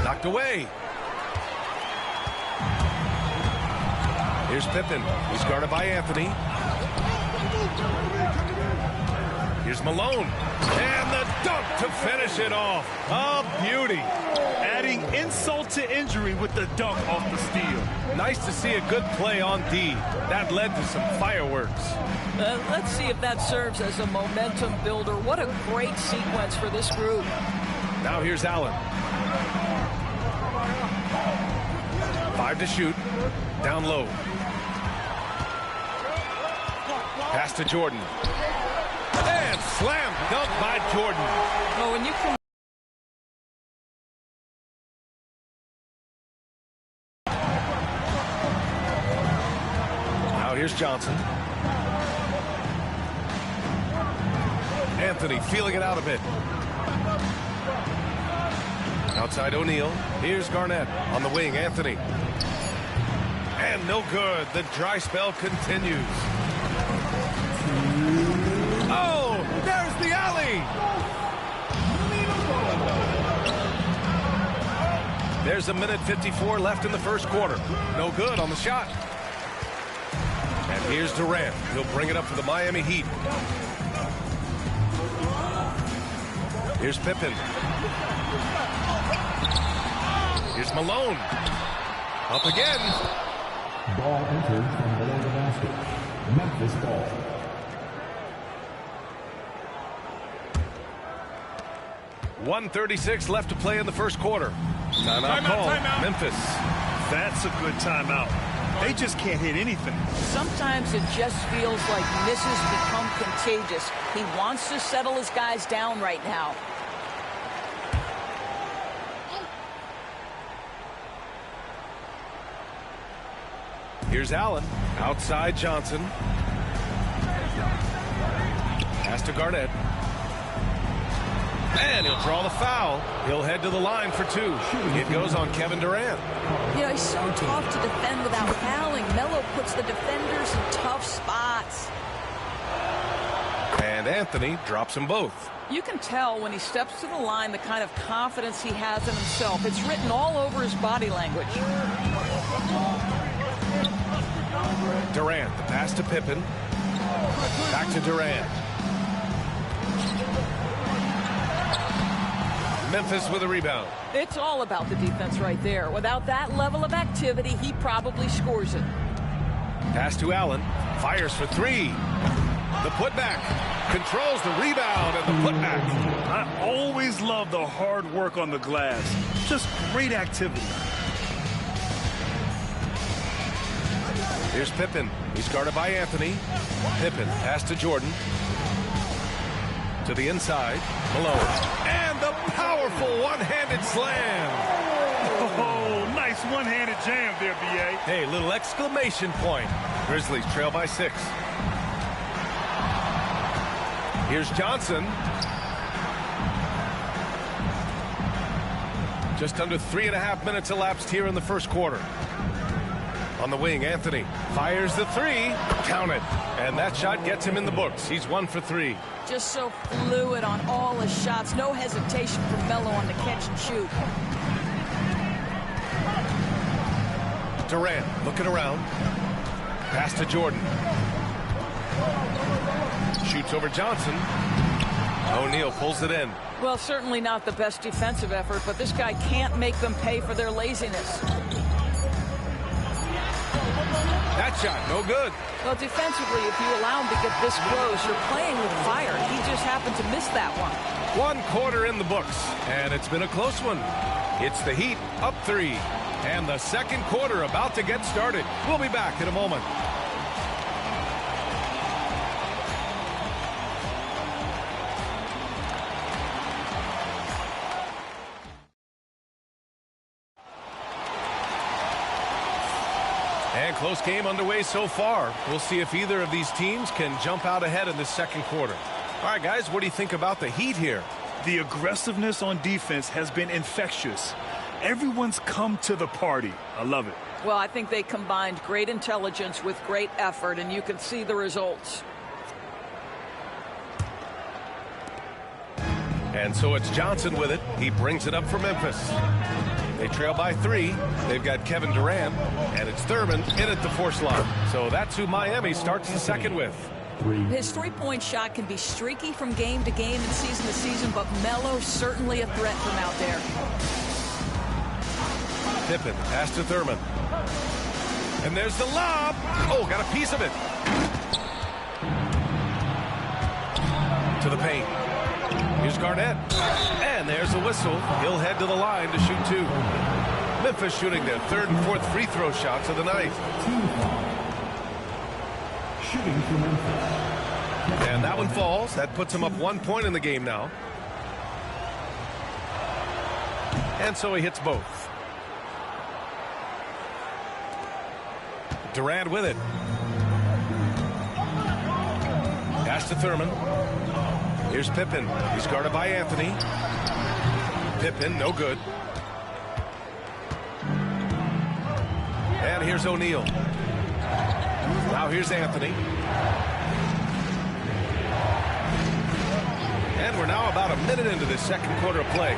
Knocked away. Here's Pippen. He's guarded by Anthony. Here's Malone. And the dunk to finish it off. A beauty. Adding insult to injury with the dunk off the steal. Nice to see a good play on D. That led to some fireworks. Let's see if that serves as a momentum builder. What a great sequence for this group. Now here's Allen. 5 to shoot. Down low. Pass to Jordan. And slam dunk by Jordan. Oh, and you can... Now here's Johnson. Anthony feeling it out a bit. Outside O'Neal. Here's Garnett on the wing. Anthony. And no good. The dry spell continues. Oh, there's the alley. There's a minute 54 left in the first quarter. No good on the shot. And here's Durant. He'll bring it up for the Miami Heat. Here's Pippen. Here's Malone. Up again. Ball entered from below the basket. Memphis ball. .136 left to play in the first quarter. Timeout called. Memphis. That's a good timeout. They just can't hit anything. Sometimes it just feels like misses become contagious. He wants to settle his guys down right now. Here's Allen. Outside Johnson. Pass to Garnett. And he'll draw the foul. He'll head to the line for 2. It goes on Kevin Durant. You know, he's so tough to defend without fouling. Melo puts the defenders in tough spots. And Anthony drops them both. You can tell when he steps to the line the kind of confidence he has in himself. It's written all over his body language. Durant, the pass to Pippen. Back to Durant. Memphis with a rebound. It's all about the defense right there. Without that level of activity, he probably scores it. Pass to Allen. Fires for three. The putback. Controls the rebound and the putback. I always love the hard work on the glass. Just great activity. Here's Pippen. He's guarded by Anthony. Pippen pass to Jordan. To the inside. Malone. And the powerful one-handed slam. Oh, nice one-handed jam there, B.A. Hey, little exclamation point. Grizzlies trail by 6. Here's Johnson. Just under 3.5 minutes elapsed here in the first quarter. On the wing, Anthony fires the three. Count it. And that shot gets him in the books. He's 1 for 3. Just so fluid on all his shots. No hesitation for Melo on the catch and shoot. Durant looking around. Pass to Jordan. Shoots over Johnson. O'Neal pulls it in. Well, certainly not the best defensive effort, but this guy can't make them pay for their laziness. That shot, no good. Well, defensively, if you allow him to get this close, you're playing with fire. He just happened to miss that one. 1 quarter in the books, and it's been a close one. It's the Heat up 3, and the second quarter about to get started. We'll be back in a moment. And close game underway so far. We'll see if either of these teams can jump out ahead in this second quarter. All right, guys, what do you think about the Heat here? The aggressiveness on defense has been infectious. Everyone's come to the party. I love it. Well, I think they combined great intelligence with great effort, and you can see the results. And so it's Johnson with it. He brings it up for Memphis. They trail by 3. They've got Kevin Durant, and it's Thurman in at the force line. So that's who Miami starts the second with. His three-point shot can be streaky from game to game and season to season, but Melo certainly a threat from out there. Pippen, pass to Thurman. And there's the lob. Oh, got a piece of it. To the paint. Here's Garnett. And there's a whistle. He'll head to the line to shoot 2. Memphis shooting their 3rd and 4th free throw shots of the night. Shooting for Memphis. And that one falls. That puts him up 1 point in the game now. And so he hits both. Durant with it. Pass to Thurman. Here's Pippen. He's guarded by Anthony. Pippen, no good. And here's O'Neal. Now here's Anthony. And we're now about a minute into this second quarter of play.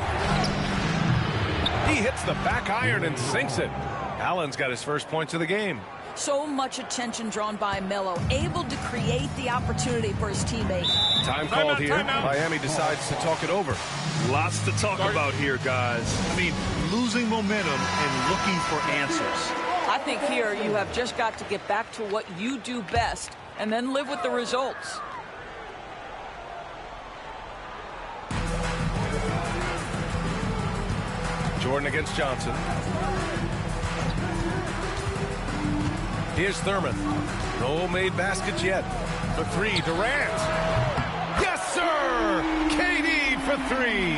He hits the back iron and sinks it. Allen's got his first points of the game. So much attention drawn by Melo, able to create the opportunity for his teammate. Time called here. Miami decides to talk it over. Lots to talk about here, guys. I mean, losing momentum and looking for answers. I think here you have just got to get back to what you do best and then live with the results. Jordan against Johnson. Here's Thurman. No made baskets yet. For 3, Durant. Yes, sir! KD for 3.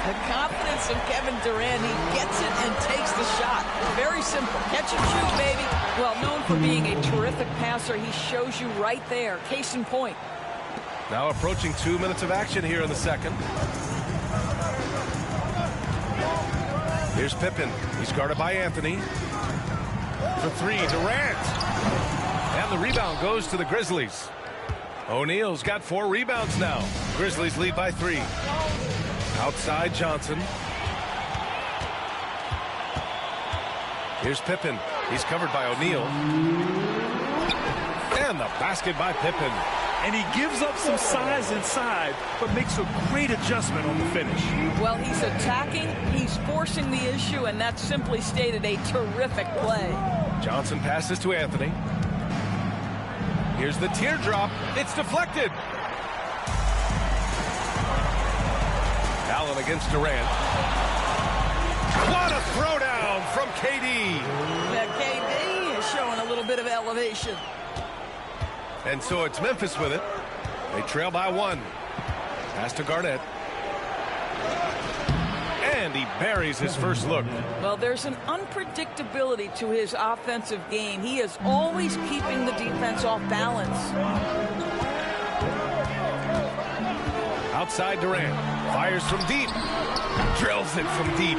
The confidence of Kevin Durant, he gets it and takes the shot. Very simple. Catch and shoot, baby. Well, known for being a terrific passer, he shows you right there. Case in point. Now approaching 2 minutes of action here in the second. Here's Pippen. He's guarded by Anthony. For 3, Durant. And the rebound goes to the Grizzlies. O'Neal's got 4 rebounds now. Grizzlies lead by 3. Outside Johnson. Here's Pippen. He's covered by O'Neal. And the basket by Pippen. And he gives up some size inside, but makes a great adjustment on the finish. Well, he's attacking, he's forcing the issue, and that's simply stated a terrific play. Johnson passes to Anthony. Here's the teardrop. It's deflected. Allen against Durant. What a throwdown from KD. Now KD is showing a little bit of elevation. And so it's Memphis with it. They trail by 1. Pass to Garnett. And he buries his first look. Well, there's an unpredictability to his offensive game. He is always keeping the defense off balance. Outside Durant. Fires from deep. Drills it from deep.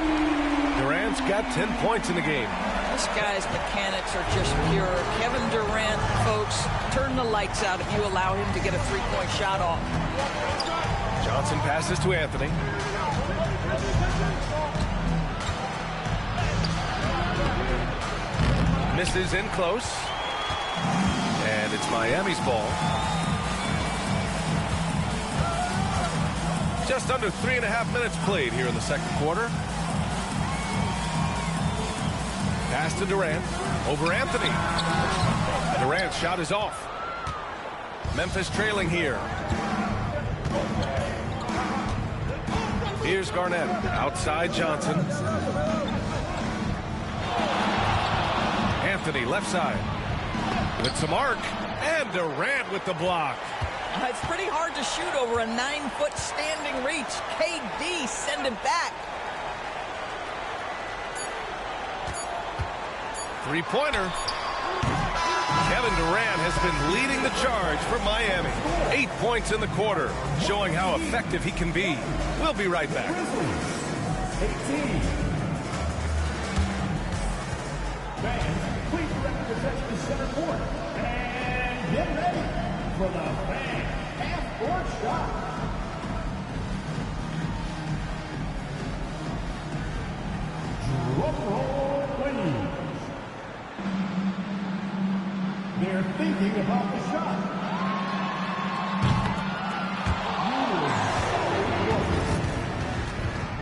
Durant's got 10 points in the game. This guy's mechanics are just pure. Kevin Durant, folks, turn the lights out if you allow him to get a three-point shot off. Johnson passes to Anthony. Misses in close. And it's Miami's ball. Just under 3.5 minutes played here in the second quarter. Pass to Durant. Over Anthony. Durant's shot is off. Memphis trailing here. Here's Garnett. Outside Johnson. Anthony left side. With some arc. And Durant with the block. It's pretty hard to shoot over a 9-foot standing reach. KD send it back. Three-pointer. Kevin Durant has been leading the charge for Miami. 8 points in the quarter, showing how effective he can be. We'll be right back. 18. Fans, please direct your attention to center court. And get ready for the fan half-court shot. Drum roll, please. They're thinking about the shot.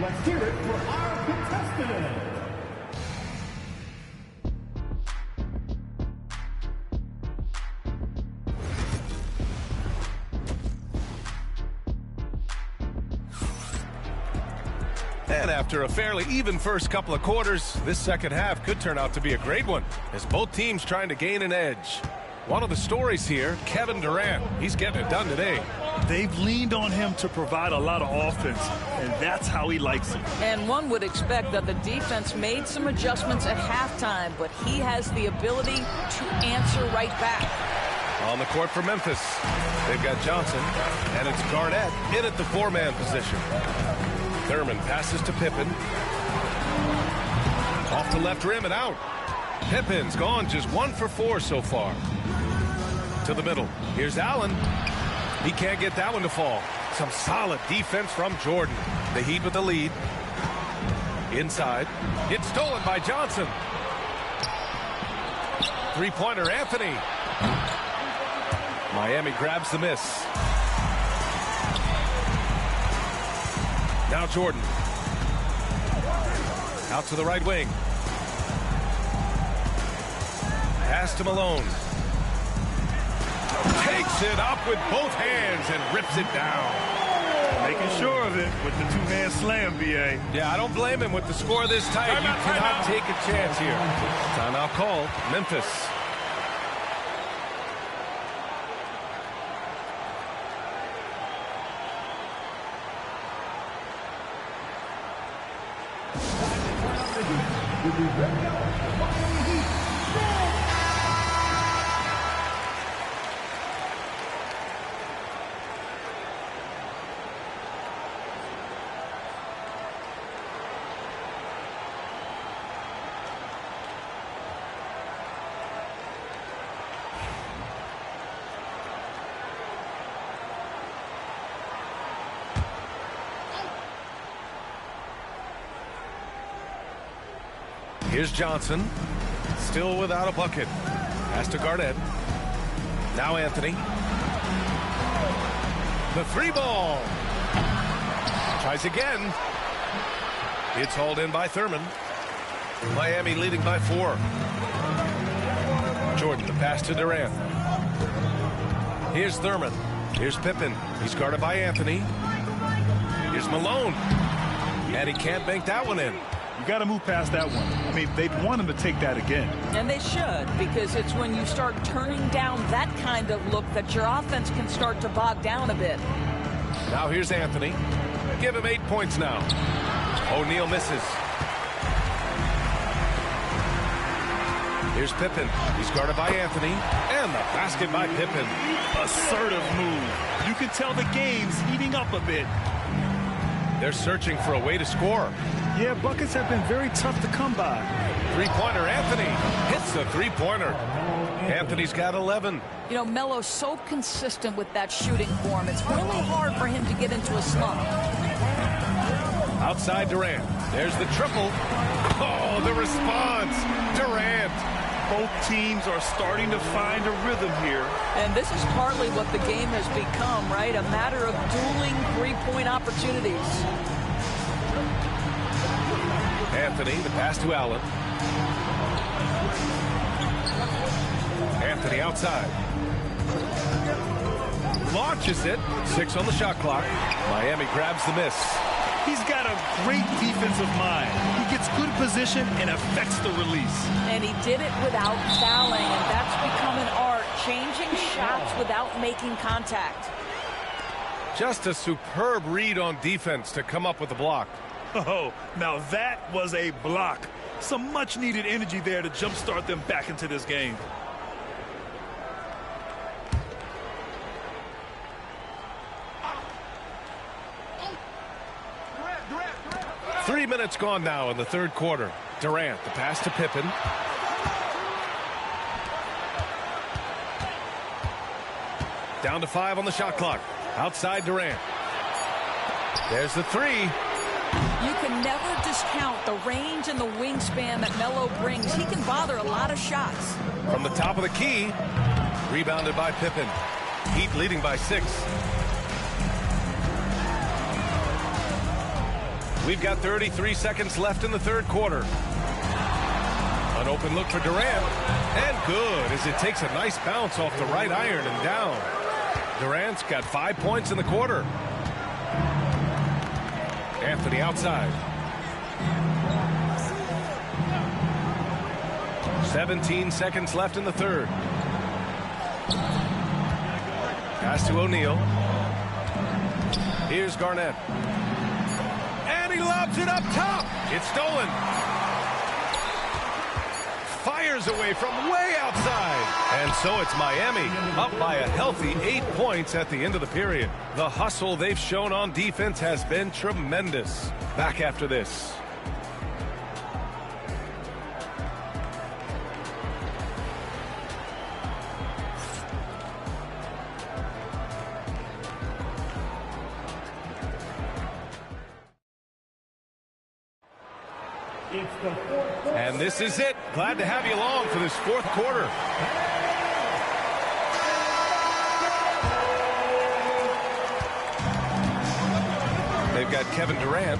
Let's hear it for our contestant. And after a fairly even first couple of quarters, this second half could turn out to be a great one, as both teams trying to gain an edge. One of the stories here, Kevin Durant. He's getting it done today. They've leaned on him to provide a lot of offense, and that's how he likes it. And one would expect that the defense made some adjustments at halftime, but he has the ability to answer right back. On the court for Memphis, they've got Johnson, and it's Garnett in at the four-man position. Thurman passes to Pippen. Off the left rim and out. Pippen's gone just 1 for 4 so far. To the middle. Here's Allen. He can't get that one to fall. Some solid defense from Jordan. The Heat with the lead. Inside. It's stolen by Johnson. Three-pointer, Anthony. Miami grabs the miss. Now Jordan. Out to the right wing. Pass to Malone. Takes it up with both hands and rips it down. Making sure of it with the two-hand slam, B.A. Yeah, I don't blame him with the score this tight. You cannot take a chance here. Timeout called. Memphis. Here's Johnson, still without a bucket. Pass to Garnett. Now Anthony. The three ball. Tries again. It's hauled in by Thurman. Miami leading by 4. Jordan, the pass to Durant. Here's Thurman. Here's Pippen. He's guarded by Anthony. Here's Malone. And he can't bank that one in. You got to move past that one. I mean, they'd want him to take that again. And they should, because it's when you start turning down that kind of look that your offense can start to bog down a bit. Now here's Anthony. Give him 8 points now. O'Neal misses. Here's Pippen. He's guarded by Anthony. And the basket by Pippen. Assertive move. You can tell the game's heating up a bit. They're searching for a way to score. Yeah, buckets have been very tough to come by. Three-pointer, Anthony hits the three-pointer. Anthony's got 11. You know, Melo's so consistent with that shooting form. It's really hard for him to get into a slump. Outside Durant. There's the triple. Oh, the response. Durant. Both teams are starting to find a rhythm here. And this is partly what the game has become, right? A matter of dueling three-point opportunities. Anthony, the pass to Allen. Anthony outside. Launches it. 6 on the shot clock. Miami grabs the miss. He's got a great defensive mind. He gets good position and affects the release. And he did it without fouling, and that's become an art, changing shots without making contact. Just a superb read on defense to come up with the block. Oh, now that was a block. Some much-needed energy there to jumpstart them back into this game. Three minutes gone now in the third quarter. Durant, the pass to Pippen. Down to 5 on the shot clock. Outside Durant. There's the three. You can never discount the range and the wingspan that Melo brings. He can bother a lot of shots. From the top of the key. Rebounded by Pippen. Heat leading by 6. We've got 33 seconds left in the third quarter. An open look for Durant. And good, as it takes a nice bounce off the right iron and down. Durant's got 5 points in the quarter. Anthony outside. 17 seconds left in the third. Pass to O'Neal. Here's Garnett. And he lobs it up top. It's stolen. Fires away from way outside. And so it's Miami up by a healthy 8 points at the end of the period. The hustle they've shown on defense has been tremendous. Back after this. And this is it. Glad to have you along for this fourth quarter. They've got Kevin Durant,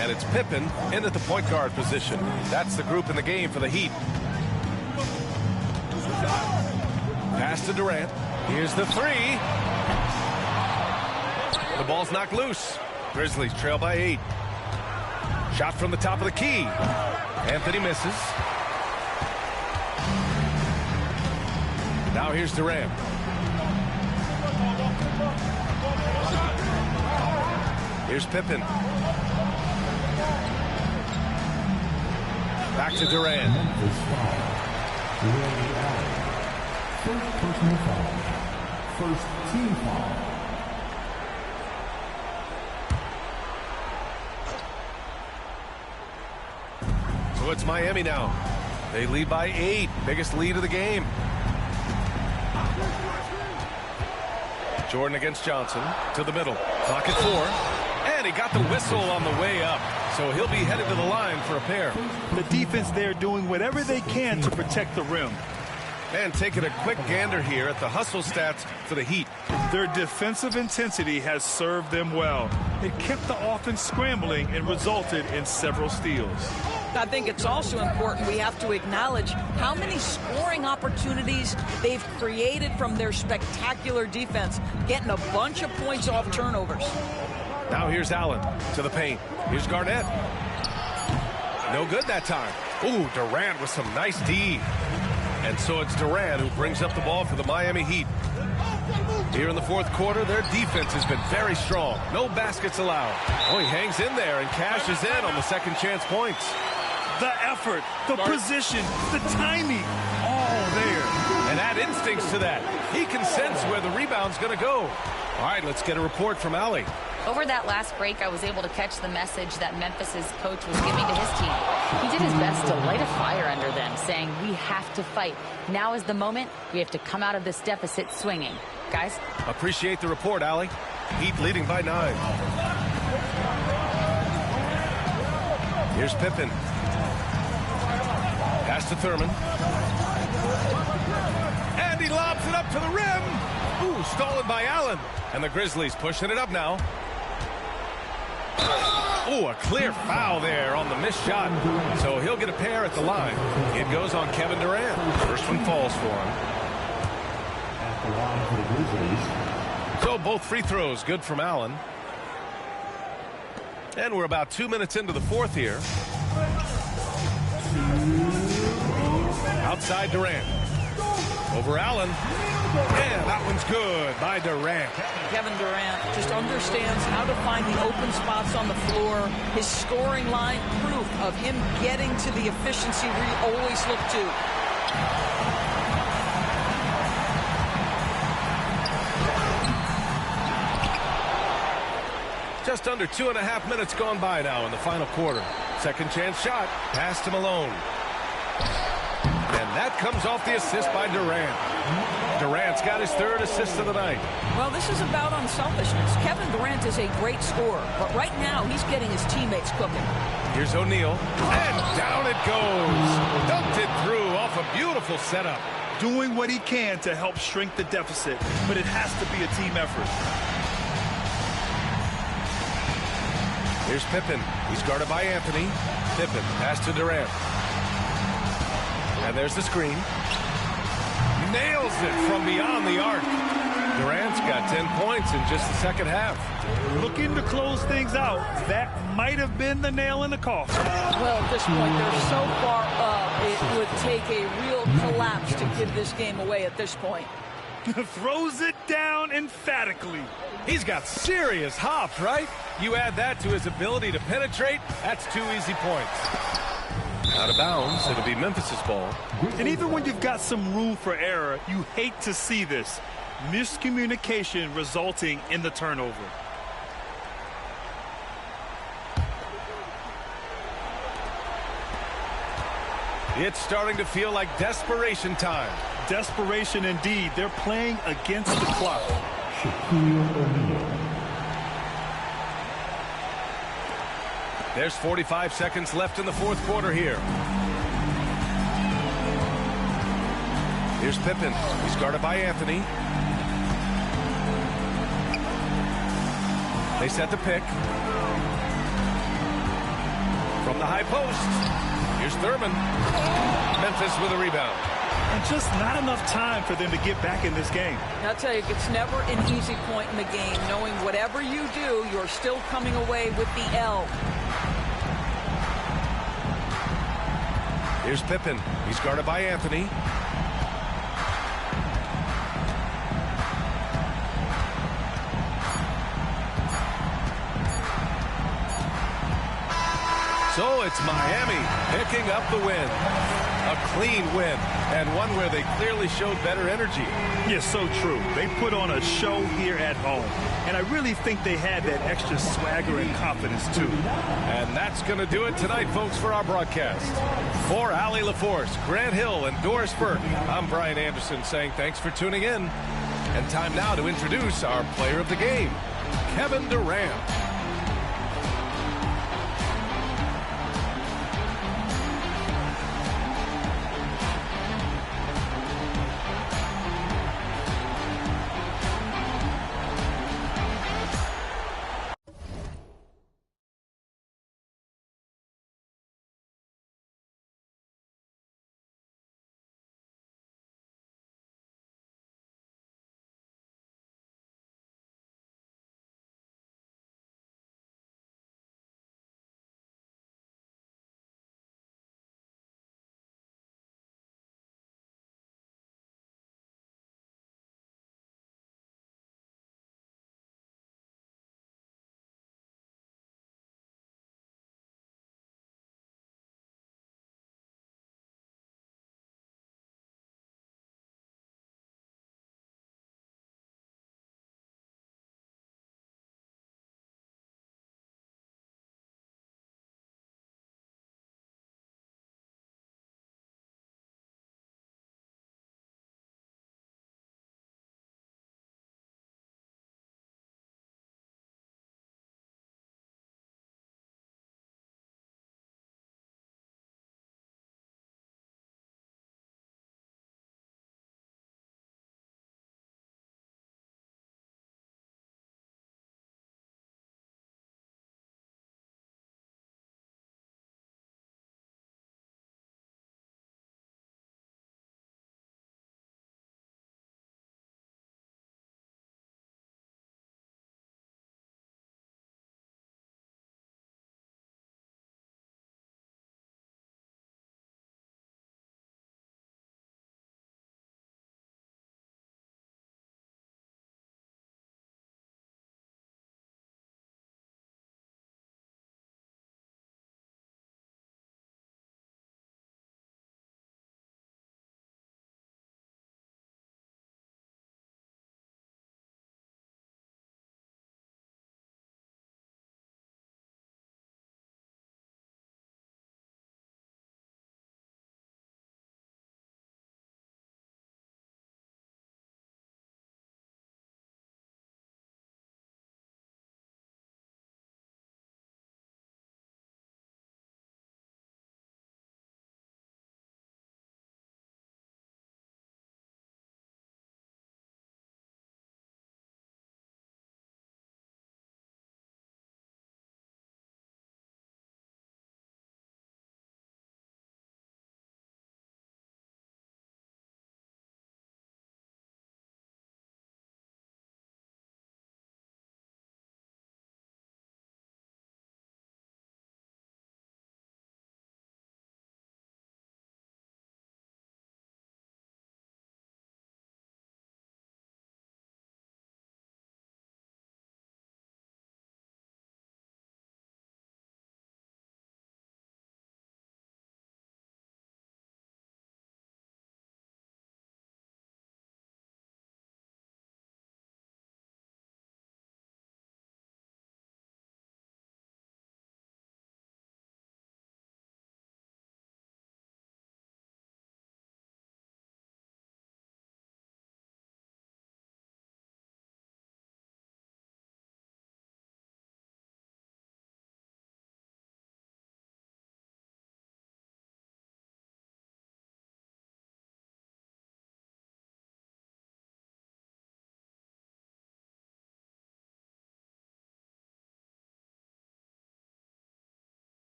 and it's Pippen in at the point guard position. That's the group in the game for the Heat. Pass to Durant. Here's the three. The ball's knocked loose. Grizzlies trail by 8. Shot from the top of the key. Anthony misses. Now here's Durant. Here's Pippen. Back to Durant. First personal foul. First team foul. So it's Miami now. They lead by 8. Biggest lead of the game. Jordan against Johnson to the middle. Clock at 4. And he got the whistle on the way up. So he'll be headed to the line for a pair. The defense there doing whatever they can to protect the rim. And taking a quick gander here at the hustle stats for the Heat. Their defensive intensity has served them well. It kept the offense scrambling and resulted in several steals. I think it's also important we have to acknowledge how many scoring opportunities they've created from their spectacular defense, getting a bunch of points off turnovers. Now here's Allen to the paint. Here's Garnett. No good that time. Ooh, Durant with some nice D. And so it's Durant who brings up the ball for the Miami Heat. Here in the fourth quarter, their defense has been very strong. No baskets allowed. Oh, he hangs in there and cashes in on the second chance points. The effort, the position, the timing, all there. And add instincts to that. He can sense where the rebound's going to go. All right, let's get a report from Allie. Over that last break, I was able to catch the message that Memphis's coach was giving to his team. He did his best to light a fire under them, saying, we have to fight. Now is the moment. We have to come out of this deficit swinging. Guys? Appreciate the report, Allie. Heat leading by 9. Here's Pippen. Pass to Thurman. And he lobs it up to the rim. Ooh, stolen by Allen. And the Grizzlies pushing it up now. Ooh, a clear foul there on the missed shot. So he'll get a pair at the line. It goes on Kevin Durant. First one falls for him. At the line for the Grizzlies. So both free throws good from Allen. And we're about 2 minutes into the fourth here. Outside Durant. Over Allen. And that one's good by Durant. Kevin Durant just understands how to find the open spots on the floor. His scoring line, proof of him getting to the efficiency we always look to. Just under 2.5 minutes gone by now in the final quarter. Second chance shot. Pass to Malone. And that comes off the assist by Durant. Durant's got his third assist of the night. Well, this is about unselfishness. Kevin Durant is a great scorer, but right now he's getting his teammates cooking. Here's O'Neal. And down it goes. Dumped it through off a beautiful setup. Doing what he can to help shrink the deficit, but it has to be a team effort. Here's Pippen. He's guarded by Anthony. Pippen, pass to Durant. And there's the screen. Nails it from beyond the arc. Durant's got 10 points in just the second half. Looking to close things out. That might have been the nail in the coffin. Well, at this point, they're so far up, it would take a real collapse to give this game away at this point. Throws it down emphatically. He's got serious hops, right? You add that to his ability to penetrate, that's 2 easy points. Out of bounds, it'll be Memphis's ball. And even when you've got some room for error, you hate to see this. Miscommunication resulting in the turnover. It's starting to feel like desperation time. Desperation indeed. They're playing against the clock. There's 45 seconds left in the fourth quarter here. Here's Pippen. He's guarded by Anthony. They set the pick. From the high post. Here's Thurman. Memphis with a rebound. And just not enough time for them to get back in this game. I'll tell you, it's never an easy point in the game, knowing whatever you do, you're still coming away with the L. Here's Pippen. He's guarded by Anthony. So it's Miami picking up the win. A clean win, and one where they clearly showed better energy. Yes, so true. They put on a show here at home, and I really think they had that extra swagger and confidence, too. And that's going to do it tonight, folks, for our broadcast. For Allie LaForce, Grant Hill, and Doris Burke, I'm Brian Anderson saying thanks for tuning in. And time now to introduce our player of the game, Kevin Durant.